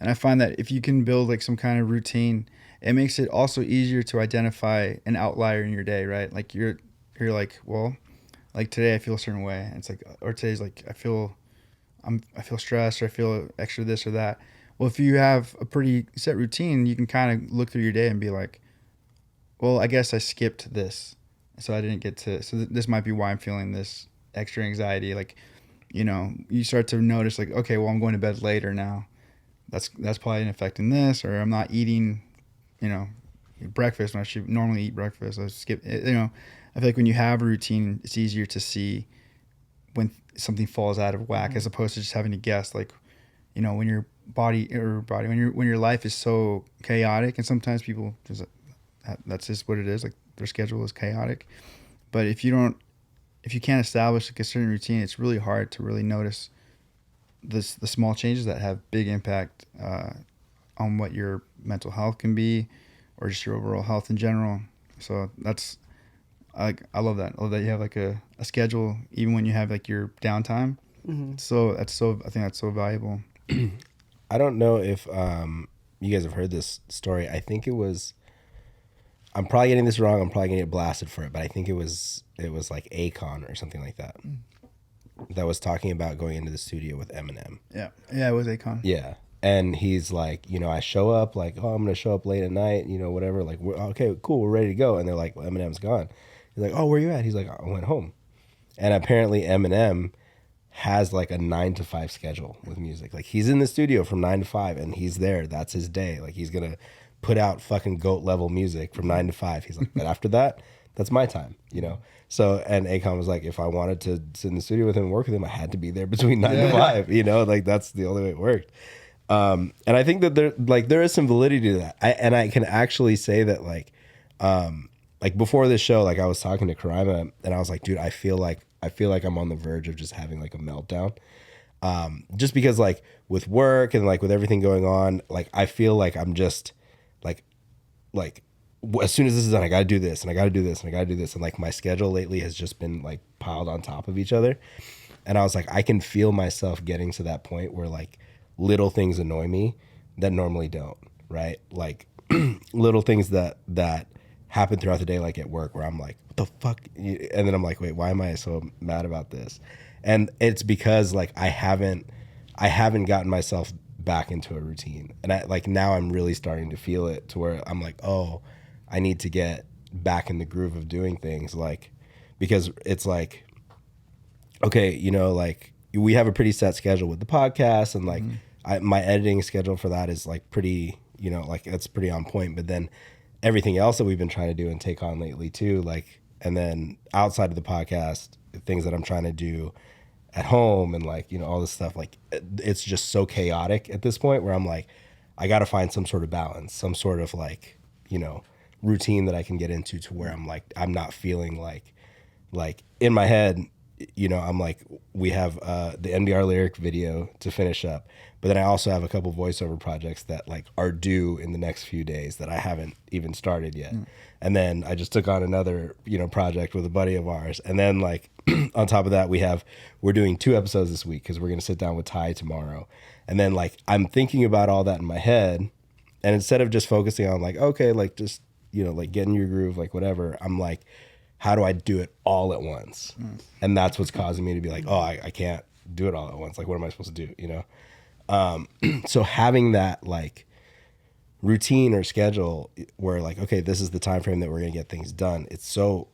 And I find that if you can build like some kind of routine, it makes it also easier to identify an outlier in your day, right? Like you're like, well, like today I feel a certain way. And it's like, or today's like, I feel stressed, or I feel extra this or that. Well, if you have a pretty set routine, you can kind of look through your day and be like, well, I guess I skipped this. So I didn't get to, this might be why I'm feeling this extra anxiety. Like, you start to notice like, okay, well, I'm going to bed later now. That's probably affecting this, or I'm not eating, breakfast when I should normally eat breakfast. I skip, I feel like when you have a routine, it's easier to see when something falls out of whack, as opposed to just having to guess. Like, when your when your life is so chaotic, and sometimes people that's just what it is. Like their schedule is chaotic, but if you can't establish like a certain routine, it's really hard to really notice the small changes that have big impact on what your mental health can be, or just your overall health in general. So I love that. I love that you have like a schedule even when you have like your downtime. So I think that's so valuable. I don't know if you guys have heard this story. I think it was, I'm probably getting this wrong, I'm probably gonna get blasted for it, but I think it was like Akon or something like that was talking about going into the studio with Eminem. Yeah, it was Akon. Yeah, and he's like, I show up like, oh, I'm gonna show up late at night, whatever. Like, okay, cool, we're ready to go. And they're like, well, Eminem's gone. He's like, oh, where you at? He's like, I went home. And apparently Eminem has like a 9 to 5 schedule with music. Like he's in the studio from 9 to 5, and he's there. That's his day. Like he's gonna put out fucking GOAT level music from 9 to 5. He's like, but after that, that's my time, So, and Akon was like, if I wanted to sit in the studio with him and work with him, I had to be there between 9 to 5, like that's the only way it worked. And I think that there is some validity to that. I can actually say that like before this show, like I was talking to Karima, and I was like, dude, I feel like I'm on the verge of just having like a meltdown. Just because like with work and like with everything going on, like I feel like I'm just like as soon as this is done, I gotta do this and I gotta do this and I gotta do this. And like my schedule lately has just been like piled on top of each other. And I was like, I can feel myself getting to that point where like little things annoy me that normally don't, right? Like little things that happen throughout the day, like at work, where I'm like, what the fuck? And then I'm like, wait, why am I so mad about this? And it's because like I haven't gotten myself back into a routine. And I like now I'm really starting to feel it, to where I'm like, oh, I need to get back in the groove of doing things, like, because it's like, okay, like we have a pretty set schedule with the podcast, and like my editing schedule for that is like pretty, like it's pretty on point. But then everything else that we've been trying to do and take on lately too, like, and then outside of the podcast, things that I'm trying to do at home and like, you know, all this stuff. Like it's just so chaotic at this point where I'm like, I got to find some sort of balance, some sort of like, you know, routine that I can get into to where I'm like, I'm not feeling like in my head, you know, I'm like, we have the NBR lyric video to finish up, but then I also have a couple voiceover projects that like are due in the next few days that I haven't even started yet. And then I just took on another, you know, project with a buddy of ours. And then like on top of that, we're doing 2 episodes this week because we're going to sit down with Ty tomorrow. And then like, I'm thinking about all that in my head. And instead of just focusing on like, okay, like just, you know, like getting your groove, like whatever, I'm like, how do I do it all at once? And that's what's causing me to be like, oh, I can't do it all at once. Like, what am I supposed to do? You know? So having that like routine or schedule where like, okay, this is the time frame that we're going to get things done. It's so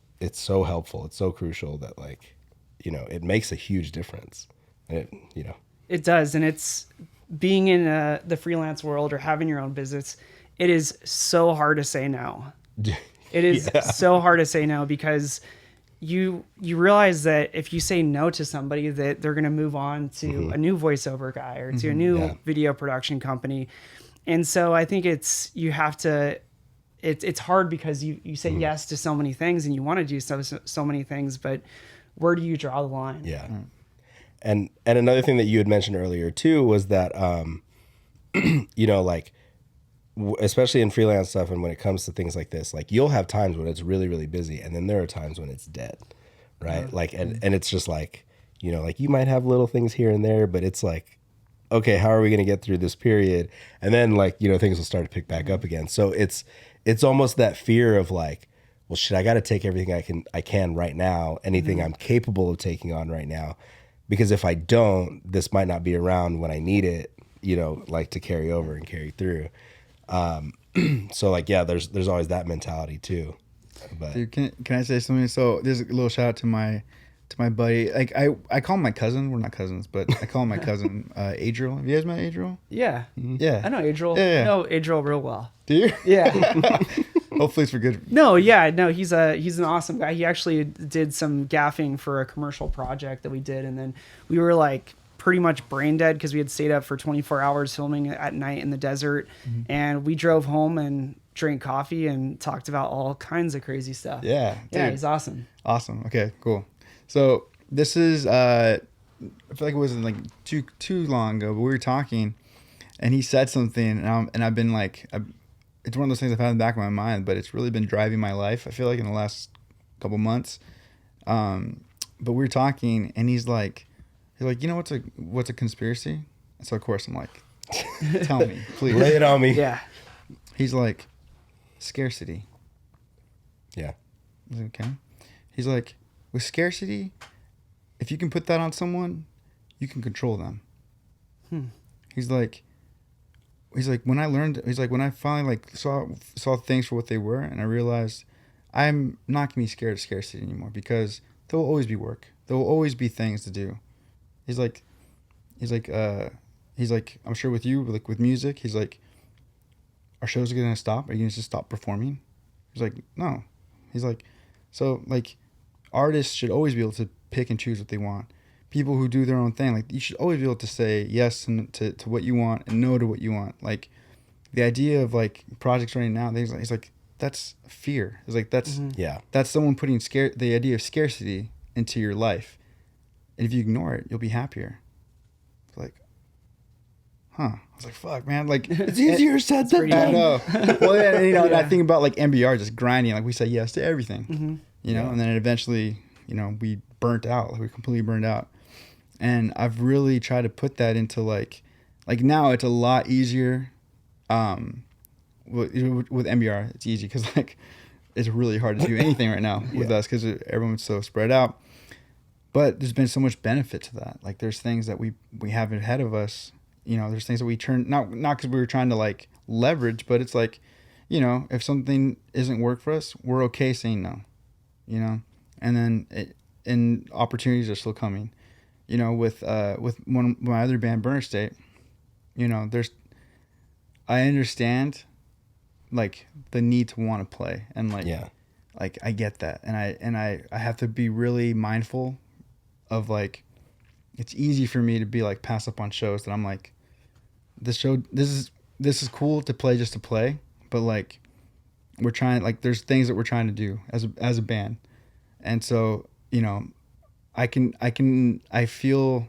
helpful. It's so crucial that like, you know, it makes a huge difference. You know, It does. And it's being in the freelance world or having your own business. It is so hard to say no. It is so hard to say no because you realize that if you say no to somebody that they're going to move on to a new voiceover guy or to a new video production company. And so I think it's hard because you say yes to so many things and you want to do so many things, but where do you draw the line? Yeah. And another thing that you had mentioned earlier too was that, you know, like, especially in freelance stuff and when it comes to things like this, like you'll have times when it's really, really busy and then there are times when it's dead, right? Like, and it's just like, you know, like you might have little things here and there, but it's like, okay, how are we going to get through this period? And then like, you know, things will start to pick back up again. So it's almost that fear of like, well, shit, I got to take everything I can right now, anything I'm capable of taking on right now, because if I don't, this might not be around when I need it, you know, like to carry over and carry through. So like, yeah, there's always that mentality too. But Dude, can I say something? So there's a little shout out to my buddy. Like I call him my cousin. We're not cousins, but I call him my cousin, Adriel. Have you guys met Adriel? Yeah. Yeah. I know Adriel. Yeah. I know Adriel real well. Do you? Yeah. Hopefully it's for good. No, he's an awesome guy. He actually did some gaffing for a commercial project that we did, and then we were like pretty much brain dead because we had stayed up for 24 hours filming at night in the desert, and we drove home and drank coffee and talked about all kinds of crazy stuff. Yeah. Yeah, dude. he's awesome. Awesome. Okay, cool. So this is I feel like it wasn't like too long ago, but we were talking and he said something and I've been like, it's one of those things I've had in the back of my mind, but it's really been driving my life, I feel like, in the last couple months. But we were talking and he's like, you know what's a conspiracy? So of course I'm like, tell me, please. lay it on me. Yeah. He's like, scarcity. Yeah. I was like, okay. He's like, with scarcity, if you can put that on someone, you can control them. He's like, when I finally like saw things for what they were, and I realized I'm not gonna be scared of scarcity anymore because there will always be work. There will always be things to do. He's like, I'm sure with you, like with music, he's like, our shows are gonna stop. Are you gonna just stop performing? He's like, no. He's like, so like, artists should always be able to pick and choose what they want. People who do their own thing, like you should always be able to say yes to what you want and no to what you want. Like the idea of like projects right now, he's like that's fear. It's like that's that's someone putting the idea of scarcity into your life, and if you ignore it, you'll be happier. It's like, huh? I was like, fuck, man. Like It's easier said than I done. know. Well, yeah, you know, and I think about like NBR just grinding. Like we say yes to everything, you know, and then eventually, you know, we burnt out. Like we completely burned out. And I've really tried to put that into like now it's a lot easier. With NBR, it's easy because like it's really hard to do anything right now with us because everyone's so spread out. But there's been so much benefit to that. Like there's things that we have ahead of us. You know, there's things that we turn not because we were trying to like leverage, but it's like, you know, if something isn't work for us, we're okay saying no. You know, and then opportunities are still coming. You know, with my other band, Burner State, you know, I understand like the need to want to play and like, like I get that. And I have to be really mindful of like, it's easy for me to be like pass up on shows that I'm like, this is cool to play just to play, but like we're trying, like there's things that we're trying to do as a band, and so I feel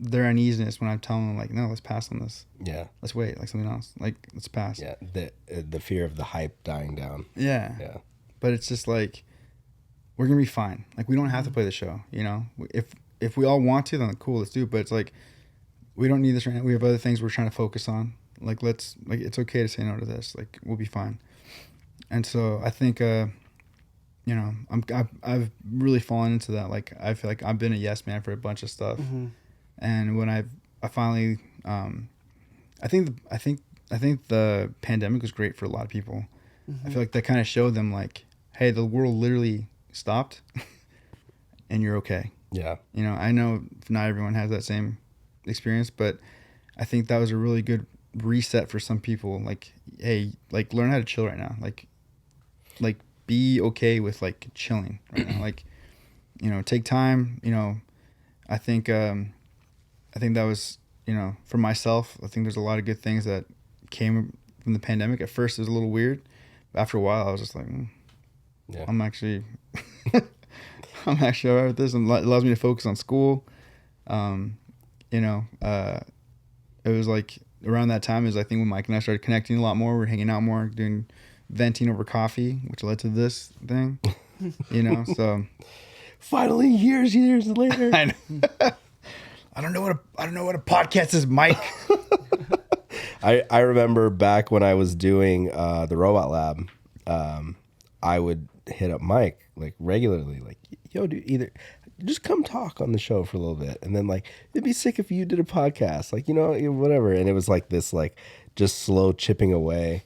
their uneasiness when I'm telling them like, no, let's pass on this. Yeah. Let's wait, like something else. Like let's pass. Yeah. The fear of the hype dying down. Yeah. Yeah. But it's just like, we're gonna be fine. Like we don't have to play the show. If we all want to, then cool, let's do it. But it's like, we don't need this right now. We have other things we're trying to focus on. Like it's okay to say no to this. Like we'll be fine. And so I think I've really fallen into that. Like I feel like I've been a yes man for a bunch of stuff. Mm-hmm. And when I finally, I think the pandemic was great for a lot of people. Mm-hmm. I feel like that kind of showed them like, hey, the world literally stopped, and you're okay. Yeah. I know not everyone has that same experience, but I think that was a really good reset for some people. Like, hey, like learn how to chill right now. Like be okay with like chilling right now. Like, take time. I think that was, for myself, I think there's a lot of good things that came from the pandemic. At first it was a little weird, but after a while I was just like, yeah, I'm actually all right with this, and it allows me to focus on school. It was like around that time is I think when Mike and I started connecting a lot more. We're hanging out more, doing venting over coffee, which led to this thing. So finally years later. I know. I don't know what a podcast is, Mike. I remember back when I was doing the Robot Lab, I would hit up Mike like regularly, like, yo, dude, either just come talk on the show for a little bit, and then like it'd be sick if you did a podcast, like whatever. And it was like this like just slow chipping away,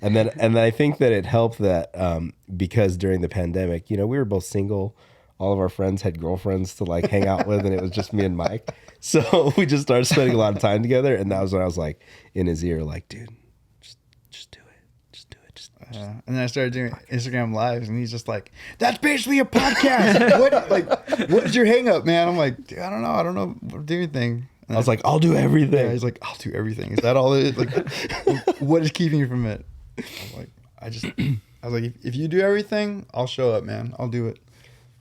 and then I think that it helped that because during the pandemic, we were both single. All of our friends had girlfriends to like hang out with, and it was just me and Mike. So we just started spending a lot of time together, and that was when I was like in his ear, like, dude, just do it, just do it, just. And then I started doing Instagram lives, and he's just like, "That's basically a podcast. What is your hang up, man?" I'm like, dude, I don't know, do anything. And I was like, I'll do everything. Yeah, he's like, I'll do everything. Is that all it is? Like, what is keeping you from it? I was like, if you do everything, I'll show up, man. I'll do it.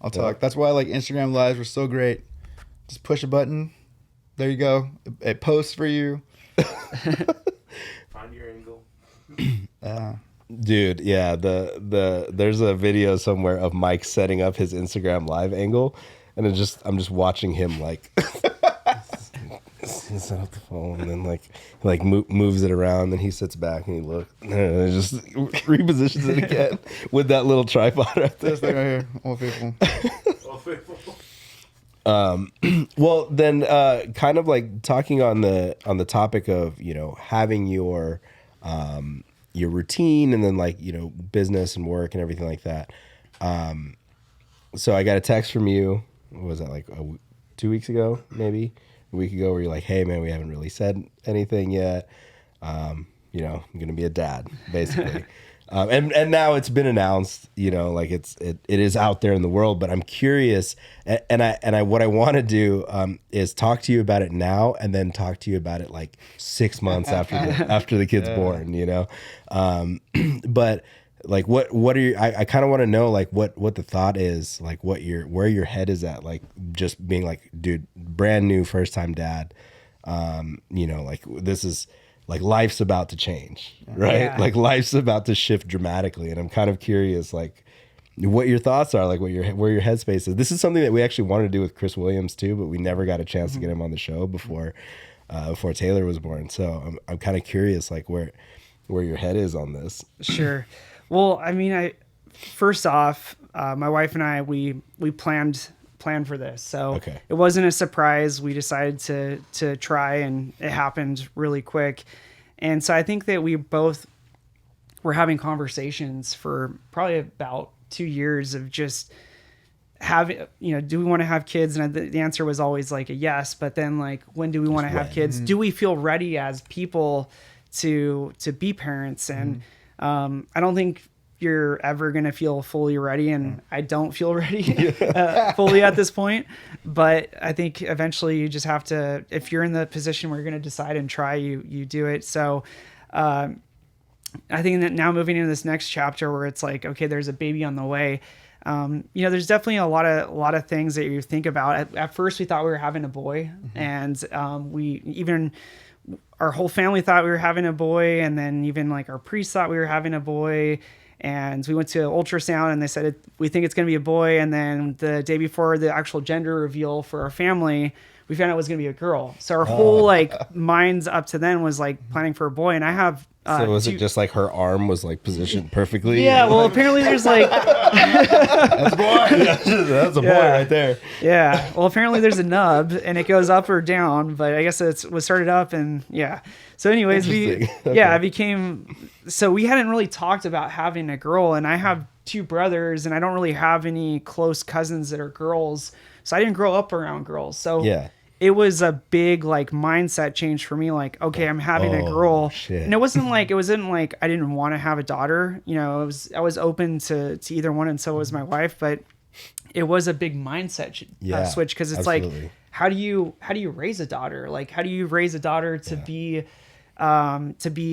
I'll talk. That's why like Instagram lives were so great. Just push a button. There you go. It posts for you. Find your angle. Dude, yeah. There's a video somewhere of Mike setting up his Instagram live angle, and I'm just watching him like set up the phone, and then moves it around, and he sits back and he looks, and just repositions it again with that little tripod right there. This thing right here, all faithful. Well, then, kind of like talking on the topic of having your routine, and then like business and work and everything like that. So I got a text from you. What was that, like 2 weeks ago, maybe a week ago, where you're like, "Hey, man, we haven't really said anything yet. I'm gonna be a dad, basically." And now it's been announced, like it is out there in the world, but I'm curious, and I what I want to do is talk to you about it now, and then talk to you about it like 6 months after the kid's born, but like what are I kind of want to know like what the thought is, like where your head is at, like just being like, dude, brand new first time dad, like this is. Like life's about to change, right? Yeah. Like life's about to shift dramatically, and I'm kind of curious, like, what your thoughts are, like where your headspace is. This is something that we actually wanted to do with Chris Williams too, but we never got a chance to get him on the show before Taylor was born. So I'm kind of curious, like where your head is on this. Sure. Well, I mean, first off, my wife and I we planned for this, so okay. It wasn't a surprise. We decided to try, and it happened really quick. And so I think that we both were having conversations for probably about 2 years of just having, do we want to have kids? And the answer was always like a yes, but then like, when do we want to have kids? Do we feel ready as people to be parents? And I don't think you're ever going to feel fully ready, and I don't feel ready fully at this point. But I think eventually you just have to, if you're in the position where you're going to decide and try, you do it. So I think that now moving into this next chapter where it's like, okay, there's a baby on the way. There's definitely a lot of things that you think about. At first we thought we were having a boy, and our whole family thought we were having a boy, and then even like our priest thought we were having a boy. And we went to ultrasound and they said, we think it's going to be a boy. And then the day before the actual gender reveal for our family, we found out it was going to be a girl. So our whole like minds up to then was like planning for a boy. And I have, so was it just like her arm was like positioned perfectly? Yeah. Well, apparently there's like, that's a boy. That's a boy right there. Yeah. Well, apparently there's a nub and it goes up or down, but I guess it was started up and yeah. So anyways, I became, so we hadn't really talked about having a girl, and I have 2 brothers and I don't really have any close cousins that are girls. So I didn't grow up around girls. So it was a big like mindset change for me. Like, okay, I'm having a girl. Shit. And it wasn't like I didn't want to have a daughter, I was open to either one. And so was my wife, but it was a big mindset switch. Cause it's absolutely. like, how do you raise a daughter? Like, how do you raise a daughter to be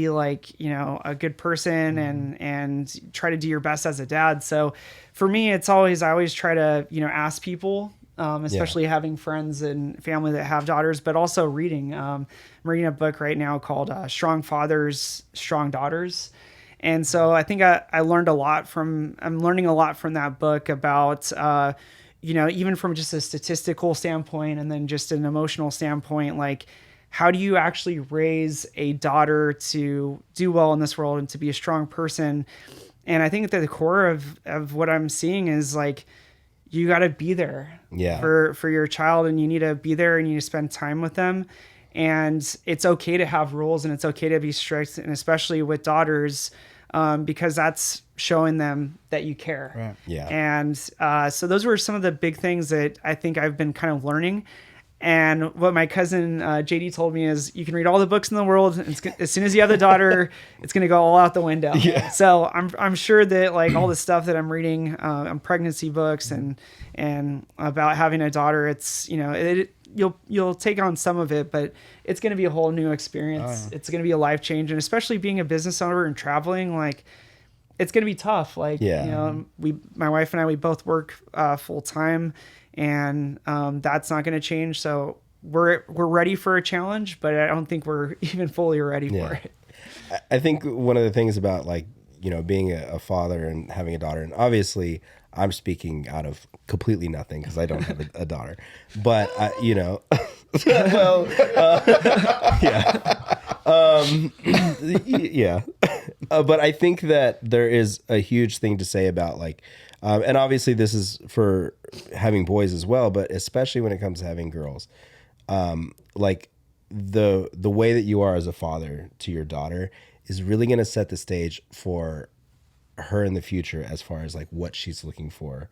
like, a good person and try to do your best as a dad. So for me, I always try to, ask people, especially having friends and family that have daughters, but also reading. I'm reading a book right now called Strong Fathers, Strong Daughters. And so I think I'm learning a lot from that book about, even from just a statistical standpoint and then just an emotional standpoint, like, how do you actually raise a daughter to do well in this world and to be a strong person? And I think at the core of what I'm seeing is like, you got to be there for your child, and you need to be there and you need to spend time with them. And it's okay to have rules and it's okay to be strict, and especially with daughters, because that's showing them that you care. Right. Yeah. And so those were some of the big things that I think I've been kind of learning. And what my cousin JD told me is, you can read all the books in the world, and as soon as you have the daughter, it's going to go all out the window. Yeah. So I'm sure that like all the stuff that I'm reading on pregnancy books and about having a daughter, it's you'll take on some of it, but it's going to be a whole new experience. It's going to be a life change, and especially being a business owner and traveling, like it's going to be tough. Like my wife and I, we both work full time. And that's not going to change. So we're ready for a challenge, but I don't think we're even fully ready for it. I think one of the things about like, being a father and having a daughter, and obviously I'm speaking out of completely nothing because I don't have a daughter, but but I think that there is a huge thing to say about like, and obviously this is for having boys as well, but especially when it comes to having girls, like the way that you are as a father to your daughter is really going to set the stage for her in the future as far as like what she's looking for,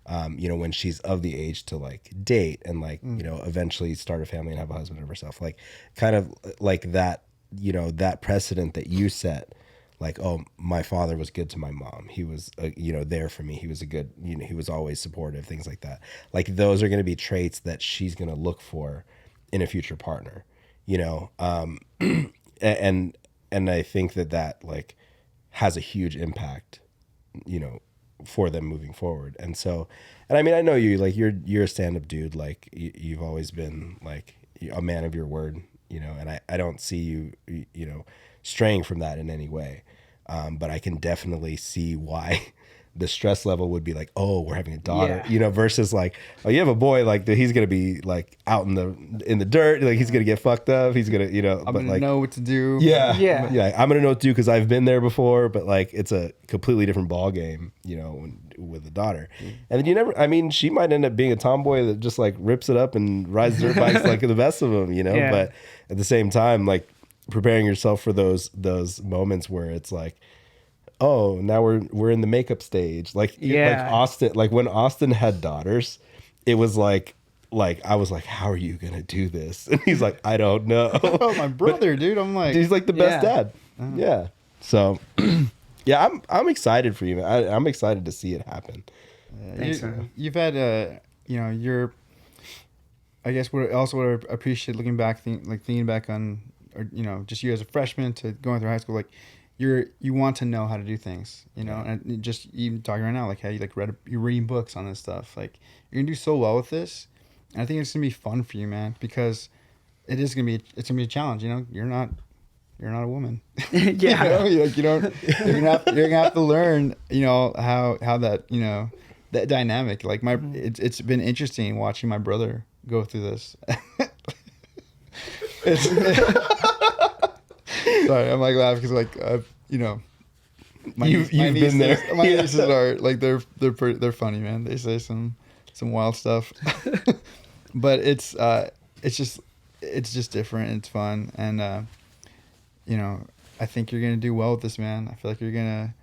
when she's of the age to like date and like, eventually start a family and have a husband of herself, like kind of like that, that precedent that you set. Like, oh, my father was good to my mom. He was, there for me. He was a good, he was always supportive, things like that. Like those are going to be traits that she's going to look for in a future partner, and I think that like has a huge impact, for them moving forward. And so, and I mean, I know you, like you're a stand-up dude. Like you've always been like a man of your word, and I don't see you, straying from that in any way. But I can definitely see why the stress level would be like, oh, we're having a daughter, versus like, oh, you have a boy, like he's going to be like out in the dirt. Like he's going to get fucked up. He's going to, I'm going to know what to do. Yeah. I'm going to know what to do because I've been there before, but like, it's a completely different ball game, with a daughter. And then she might end up being a tomboy that just like rips it up and rides dirt bikes like the best of them, but at the same time, like, preparing yourself for those moments where it's like, oh, now we're in the makeup stage. Like Austin, like when Austin had daughters, it was like I was like, how are you gonna do this? And he's like, I don't know. Oh, my brother, dude. I'm like, he's like the best dad. Yeah. So Yeah, I'm excited for you, man. I'm excited to see it happen. Thanks, man. You've had you're. I guess what I appreciate looking back, thinking back on, or just you as a freshman to going through high school, like you want to know how to do things, and just even talking right now, like how you you're reading books on this stuff, like you're gonna do so well with this, and I think it's gonna be fun for you, man, because it's gonna be a challenge. You're not a woman. Yeah. You're gonna have to learn, how that that dynamic. Like it's been interesting watching my brother go through this. Sorry, I'm like laughing because you've been there. My nieces are like they're funny, man. They say some wild stuff, but it's just different. It's fun, and I think you're gonna do well with this, man. I feel like you're gonna,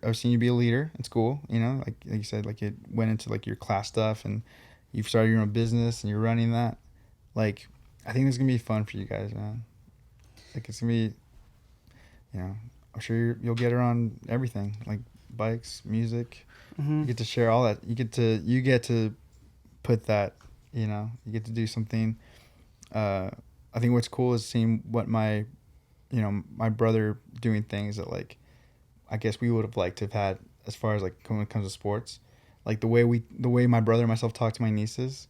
I've seen you be a leader in school. Like you said, like it went into like your class stuff, and you've started your own business and you're running that. Like, I think this is gonna be fun for you guys, man. Like it's gonna be, I'm sure you'll get around everything, like bikes, music. You get to share all that. You get to put that. You get to do something. I think what's cool is seeing what my brother doing things that like, I guess we would have liked to have had as far as like when it comes to sports, like the way my brother and myself talk to my nieces,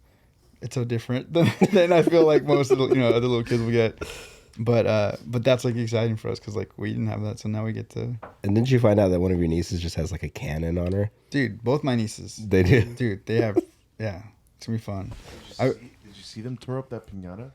it's so different than I feel like most of the other little kids will get. But that's like exciting for us because like we didn't have that, so now we get to. And didn't you find out that one of your nieces just has like a cannon on her? Dude, both my nieces. They do. Dude, they have. Yeah, it's gonna be fun. Did you see them tear up that piñata?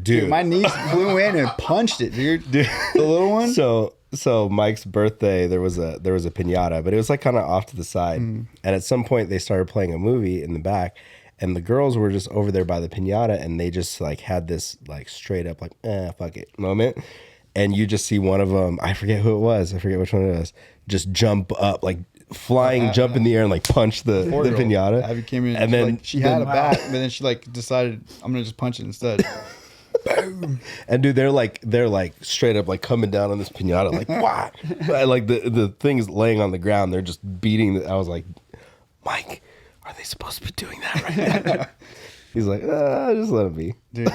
Dude, my niece flew in and punched it, dude. The little one. So Mike's birthday, there was a piñata, but it was like kind of off to the side. And at some point, they started playing a movie in the back, and the girls were just over there by the piñata, and they just like had this like straight up like fuck it moment. And you just see one of them, I forget who it was, I forget which one it was, just jump up like jump in the air and like punch the piñata. Abby came in, and then she had a bat, but then she like decided I'm gonna just punch it instead. Boom. And dude, they're like straight up like coming down on this piñata like what? Like the thing's laying on the ground, they're just beating it. I was like, Mike, are they supposed to be doing that right now? He's like, just let it be. Dude,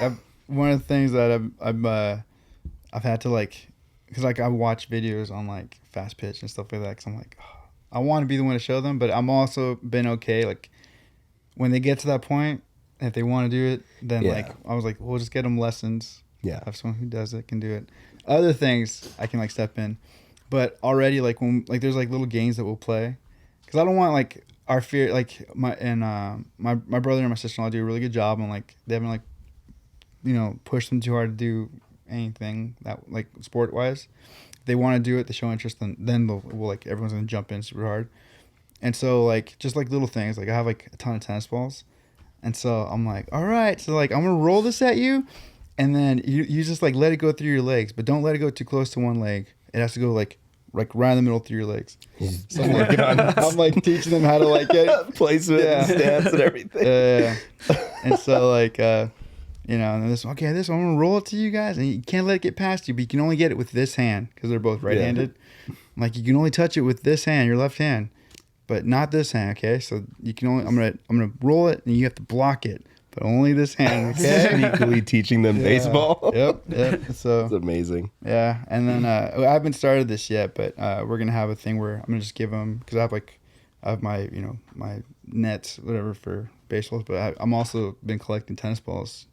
one of the things that I've had to like, because like I watch videos on like fast pitch and stuff like that, because I'm like, I want to be the one to show them, but I'm also been okay. Like when they get to that point, if they want to do it, then like I was like, we'll just get them lessons. Yeah, have someone who does it, can do it. Other things I can like step in, but already like when like there's like little games that we'll play, because I don't want like our fear like my brother and my sister-in-law do a really good job on like they haven't like push them too hard to do anything that like sport wise. They want to do it, they show interest, then we'll like everyone's gonna jump in super hard. And so like just like little things, like I have like a ton of tennis balls, and so I'm like, all right, so like I'm gonna roll this at you, and then you just like let it go through your legs, but don't let it go too close to one leg. It has to go like right in the middle through your legs. So I'm like teaching them how to like get placement, stance, and everything. And so like and then this one, I'm gonna roll it to you guys, and you can't let it get past you, but you can only get it with this hand because they're both right-handed. Like you can only touch it with this hand, your left hand, but not this hand. Okay, so you can only I'm gonna roll it, and you have to block it, but only this hand. Okay, sneakily teaching them baseball. Yep. So it's amazing. Yeah, and then I haven't started this yet, but we're gonna have a thing where I'm gonna just give them, because I have my my nets whatever for baseballs, but I'm also been collecting tennis balls.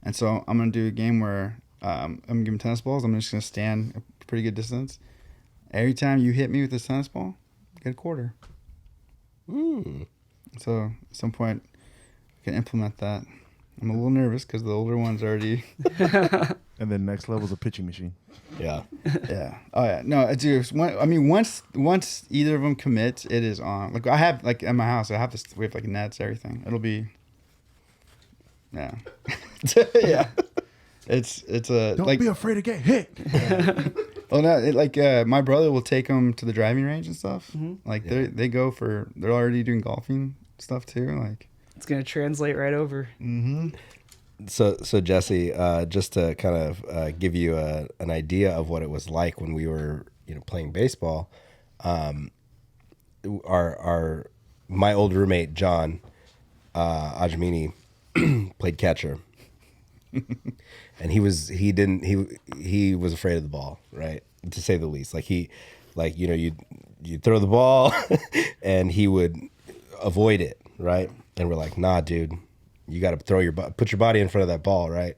And so I'm going to do a game where I'm going to give him tennis balls. I'm just going to stand a pretty good distance. Every time you hit me with this tennis ball, get a quarter. So at some point, I can implement that. I'm a little nervous because the older one's already... And then next level is a pitching machine. Yeah. Yeah. Oh, yeah. No, dude, once either of them commits, it is on. Like, I have, like, at my house, we have, like, nets, everything. It'll be... Yeah. Yeah. It's a don't be afraid to get hit. Oh no! My brother will take them to the driving range and stuff. Like they're already doing golfing stuff too. Like it's gonna translate right over. So Jesse, just to kind of give you an idea of what it was like when we were, playing baseball. My old roommate John Ajamini played catcher, and he was afraid of the ball, right? To say the least. You throw the ball, and he would avoid it, right? And we're like, nah, dude, you got to put your body in front of that ball, right?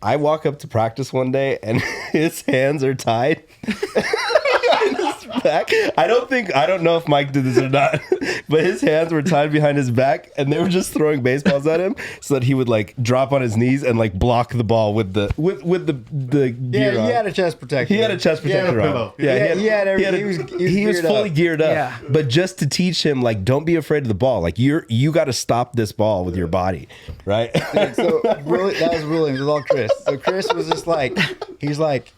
I walk up to practice one day, and his hands are tied. In his back. I don't know if Mike did this or not, but his hands were tied behind his back, and they were just throwing baseballs at him so that he would drop on his knees and block the ball with the gear on. He had a chest protector. He had a chest protector on. Yeah, he had everything. He was fully geared up. Yeah. But just to teach him, don't be afraid of the ball. You got to stop this ball with your body, right? Dude, so really, that was Williams. It was all Chris. So Chris was just he's like,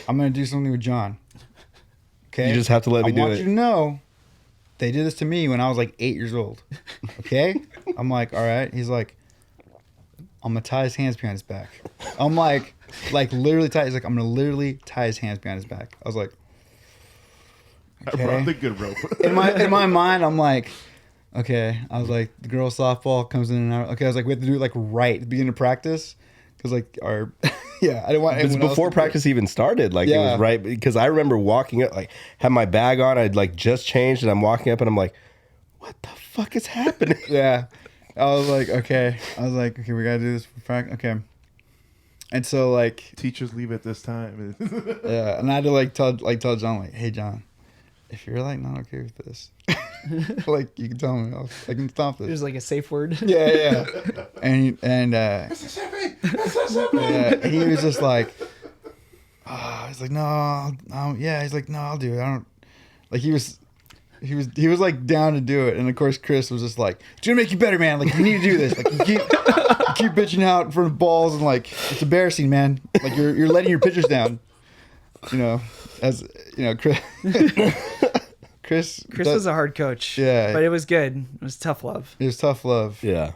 I'm gonna do something with John. Okay, You just have to let me do I want it. you to know, they did this to me when I was 8 years old. Okay, I'm like, all right. He's like, I'm gonna tie his hands behind his back. I'm like literally tie. He's like, I'm gonna literally tie his hands behind his back. I was like, Okay. I brought the good rope. in my mind, I'm like, okay. I was like, the girls softball comes in and out. Okay, I was like, we have to do it right at the beginning of practice, because our yeah, I didn't want. It's before practice even started. It was right, because I remember walking up, had my bag on. I'd just changed, and I'm walking up, and I'm like, what the fuck is happening? Yeah, I was like, okay. We gotta do this for practice. Okay, and so Teachers leave at this time. yeah, and I had to tell John hey John, if you're not okay with this, you can tell me. I can stop this. There's a safe word. Yeah. And yeah, he was just he's like, no, yeah. He's like, no, I'll do it. I don't. He was down to do it, and of course Chris was just like, it's gonna make you better, man. You need to do this. You keep bitching out in front of balls, and it's embarrassing, man. You're letting your pitchers down. Chris was a hard coach. Yeah. But it was good. It was tough love. It was tough love. Yeah.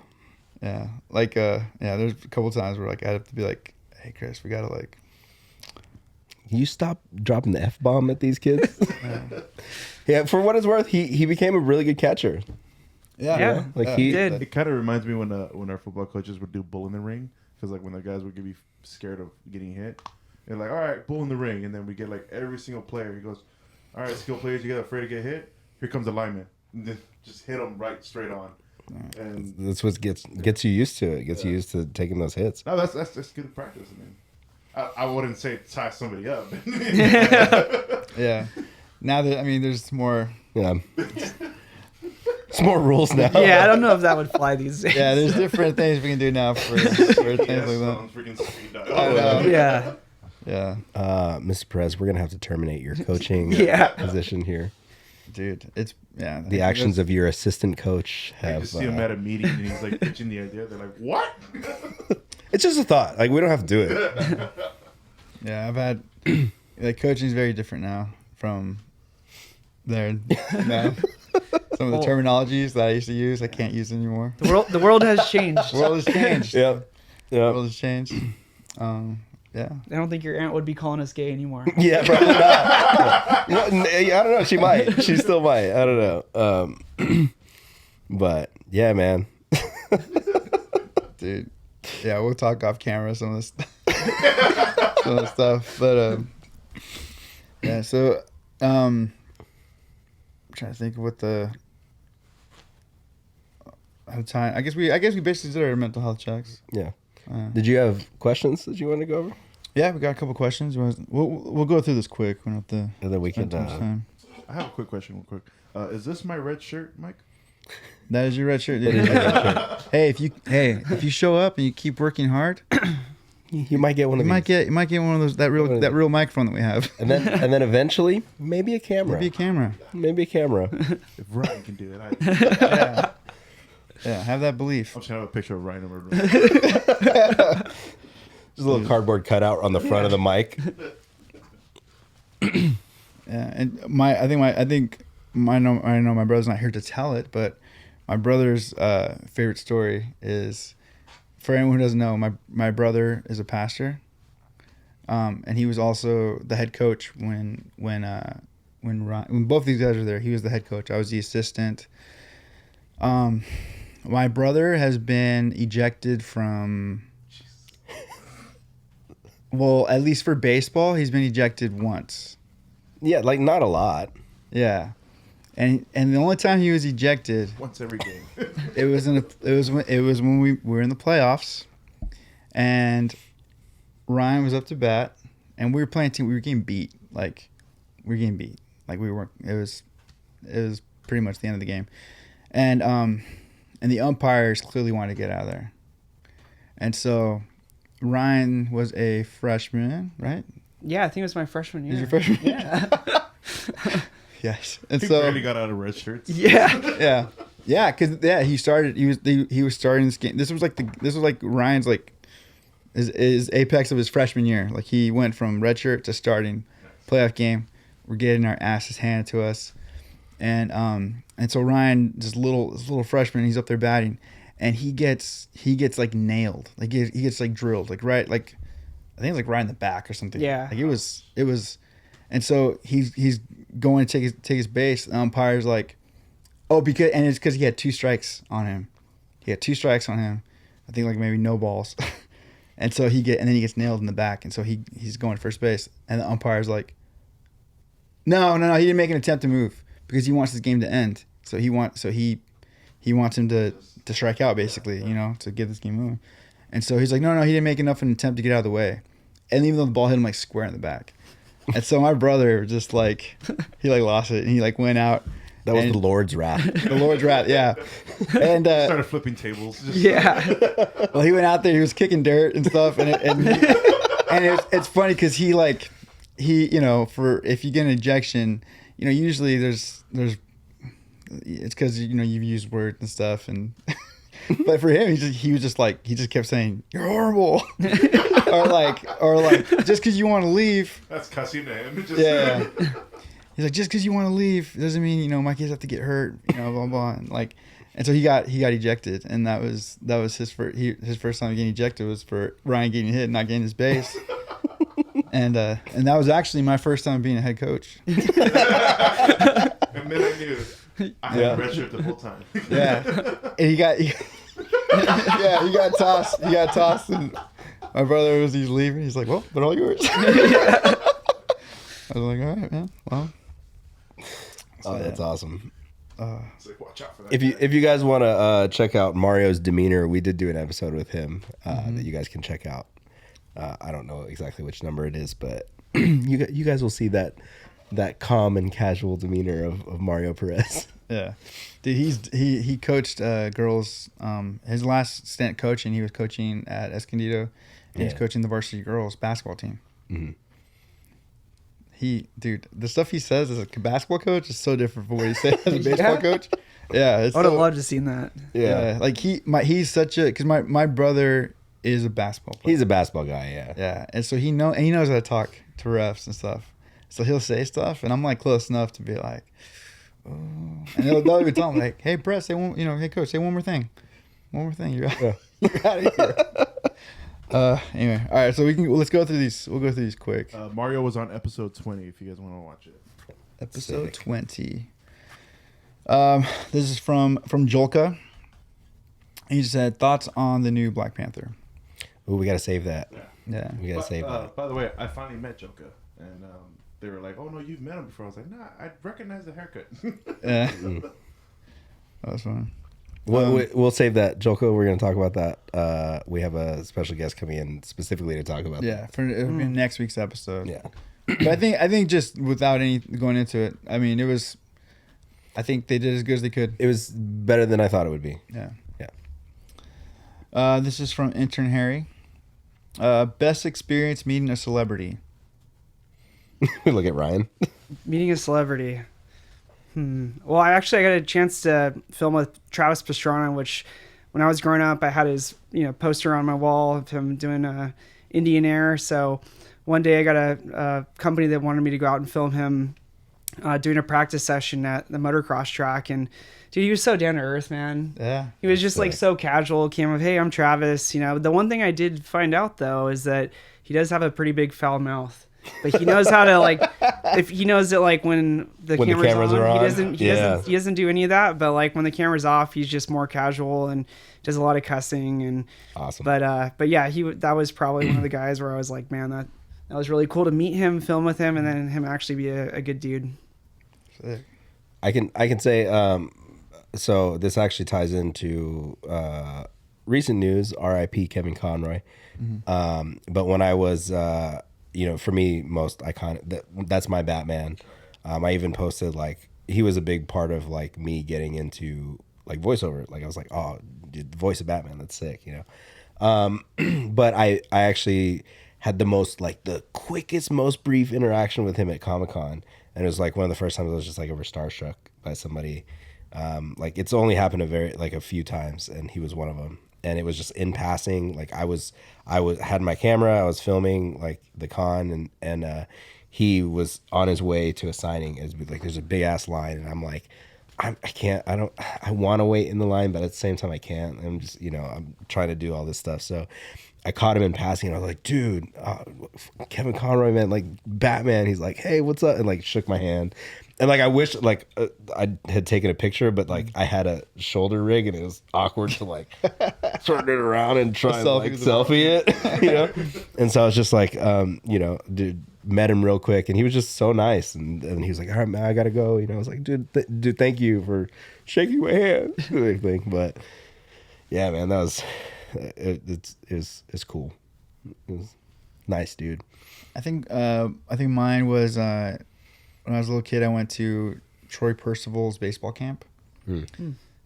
Yeah. There's a couple times where I have to be hey Chris, we gotta You stop dropping the F-bomb at these kids? Yeah, for what it's worth, he became a really good catcher. Yeah. He did. It kind of reminds me when our football coaches would do bull in the ring, because when the guys would be scared of getting hit, they're like, all right, bull in the ring, and then we get every single player. He goes, all right, skill players, you get afraid to get hit. Here comes the lineman, and then just hit them right straight on. And that's what gets you used to it. Gets you used to taking those hits. no, that's good practice. I wouldn't say tie somebody up. Yeah. Now that there's more. Yeah. It's more rules now. Yeah, I don't know if that would fly these days. Yeah, there's different things we can do now for things like that. Freaking speed dial. I know. Yeah. Yeah, Mr. Perez, we're gonna have to terminate your coaching position here. dude, it's The actions of your assistant coach I have. just see him at a meeting and he's pitching the idea. They're like, "What?" It's just a thought. We don't have to do it. Yeah, I've had coaching is very different now from there. Now. Some of the terminologies that I used to use, I can't use anymore. The world has changed. The world has changed. Yeah. The world has changed. Yeah. I don't think your aunt would be calling us gay anymore. Yeah, probably not. I don't know. She might. She still might. I don't know. But yeah, man. Dude. Yeah, we'll talk off camera some of this stuff. But yeah, so I'm trying to think of what the time. I guess we basically did our mental health checks. Yeah. Did you have questions that you want to go over? Yeah, we got a couple questions. We'll go through this quick. We don't have to. And then we can. spend too much time. I have a quick question, real quick. Is this my red shirt, Mike? That is your red shirt. Dude. Hey, if you show up and you keep working hard, You might get one of you these. might get one of those that real microphone that we have. And then eventually, maybe a camera. Maybe a camera. Maybe a camera. If Ryan can do it, Yeah, have that belief. I'm just gonna have a picture of Ryan over there. Just a little cardboard cutout on the front of the mic. Yeah, and I know my brother's not here to tell it, but my brother's favorite story is for anyone who doesn't know, my brother is a pastor, and he was also the head coach when both these guys were there. He was the head coach. I was the assistant. My brother has been ejected from. Well, at least for baseball, he's been ejected once. Yeah, like not a lot. Yeah, and the only time he was ejected Once every game. it was when we were in the playoffs, and Ryan was up to bat, and we were playing team. We were getting beat. Like we weren't. It was pretty much the end of the game, and the umpires clearly wanted to get out of there, and so Ryan was a freshman, right? Yeah, I think it was my freshman year. Is your freshman? Yeah. Yes, and He so barely got out of red shirts. Yeah. yeah, because he started. He was starting this game. This was like Ryan's like his apex of his freshman year. Like he went from redshirt to starting playoff game. We're getting our asses handed to us, and so Ryan, this little freshman, he's up there batting, and he gets like nailed. Like he gets like drilled. Like right, like I think it's like right in the back or something. Yeah. Like it was, and so he's going to take his base. The umpire's like, oh, it's because he had 2 strikes on him. He had 2 strikes on him. I think like maybe no balls. And so then he gets nailed in the back, and so he's going to first base, and the umpire's like, no, he didn't make an attempt to move because he wants this game to end. So he wants him to strike out basically, to get this game moving. And so he's like, no, he didn't make enough of an attempt to get out of the way, and even though the ball hit him like square in the back, and so my brother just like he like lost it, and he like went out. That was the Lord's wrath. The Lord's wrath, yeah. And Started flipping tables. Yeah. well, he went out there. He was kicking dirt and stuff, and it's funny because he for if you get an ejection, usually there's it's because you've used words and stuff, and but for him he just kept saying you're horrible, or like just because you want to leave. That's cussing to him. Yeah. He's like, just because you want to leave doesn't mean my kids have to get hurt, blah blah, and so he got ejected, and that was his first time getting ejected was for Ryan getting hit and not getting his base, and that was actually my first time being a head coach. And then I knew I had red shirt the whole time. Yeah, and he got tossed. He got tossed, and my brother he's leaving. He's like, well, they're all yours. I was like, all right, man. Well. Oh, that's awesome. It's like, watch out for that. If you guys want to check out Mario's demeanor, we did do an episode with him that you guys can check out. I don't know exactly which number it is, but you guys will see that calm and casual demeanor of Mario Perez. Yeah, dude, he coached girls. His last stint coaching, he was coaching at Escondido, and he was coaching the varsity girls basketball team. Mm-hmm. The stuff he says as a basketball coach is so different from what he said as a baseball coach. Yeah, I would have loved to seen that. Yeah, like he's such a because my brother is a basketball player. He's a basketball guy. Yeah, yeah, and so he knows how to talk to refs and stuff. So he'll say stuff, and I'm like close enough to be like, oh, and they'll even tell him like, hey, Brett, say one, hey coach, say one more thing, you're out, you're out of here. Anyway, all right, so let's go through these. We'll go through these quick. Mario was on episode 20 if you guys want to watch it. Episode 20. This is from Jolka. He said thoughts on the new Black Panther. Ooh, we gotta save that. Yeah, we gotta save that. By the way, I finally met Joka, and they were like, "Oh no, you've met him before." I was like, "Nah, I recognize the haircut." Yeah, that was fun. We'll save that, Joko. We're going to talk about that. We have a special guest coming in specifically to talk about that. Yeah, for next week's episode. Yeah, but I think just without any going into it, I mean, I think they did as good as they could. It was better than I thought it would be. Yeah. Yeah. This is from Intern Harry. Best experience meeting a celebrity. Look at Ryan. Meeting a celebrity. Well, I got a chance to film with Travis Pastrana, which when I was growing up, I had his poster on my wall of him doing Indian Air. So one day I got a company that wanted me to go out and film him doing a practice session at the motocross track, and dude, he was so down to earth, man. Yeah. He was just like so casual. Came with, "Hey, I'm Travis." You know, the one thing I did find out though is that he does have a pretty big foul mouth. But he knows how to like, if he knows that like when the cameras are on, he doesn't do any of that. But like when the camera's off, he's just more casual and does a lot of cussing and awesome. But yeah, that was probably one of the guys where I was like, man, that was really cool to meet him, film with him, and then him actually be a good dude. I can say so this actually ties into recent news. R.I.P. Kevin Conroy. But when I was for me, most iconic, that's my Batman. I even posted like he was a big part of like me getting into like voiceover. Like I was like, oh, dude, the voice of Batman, that's sick, But I actually had the quickest, most brief interaction with him at Comic-Con, and it was like one of the first times I was just like ever starstruck by somebody. Like it's only happened a few times, and he was one of them. And it was just in passing. Like I had my camera, I was filming like the con, and he was on his way to a signing. It's like there's a big ass line, and I'm like, I want to wait in the line, but at the same time I can't. I'm just I'm trying to do all this stuff. So I caught him in passing, and I was like, dude, Kevin Conroy, man, like Batman. He's like, hey, what's up? And like shook my hand. And like I wish like I had taken a picture, but like I had a shoulder rig, and it was awkward to like turn it around and try and like selfie it, And so I was just like, dude, met him real quick, and he was just so nice, and he was like, all right, man, I gotta go. I was like, dude, thank you for shaking my hand, But yeah, man, that was it's cool. It was nice, dude. I think mine was. When I was a little kid, I went to Troy Percival's baseball camp,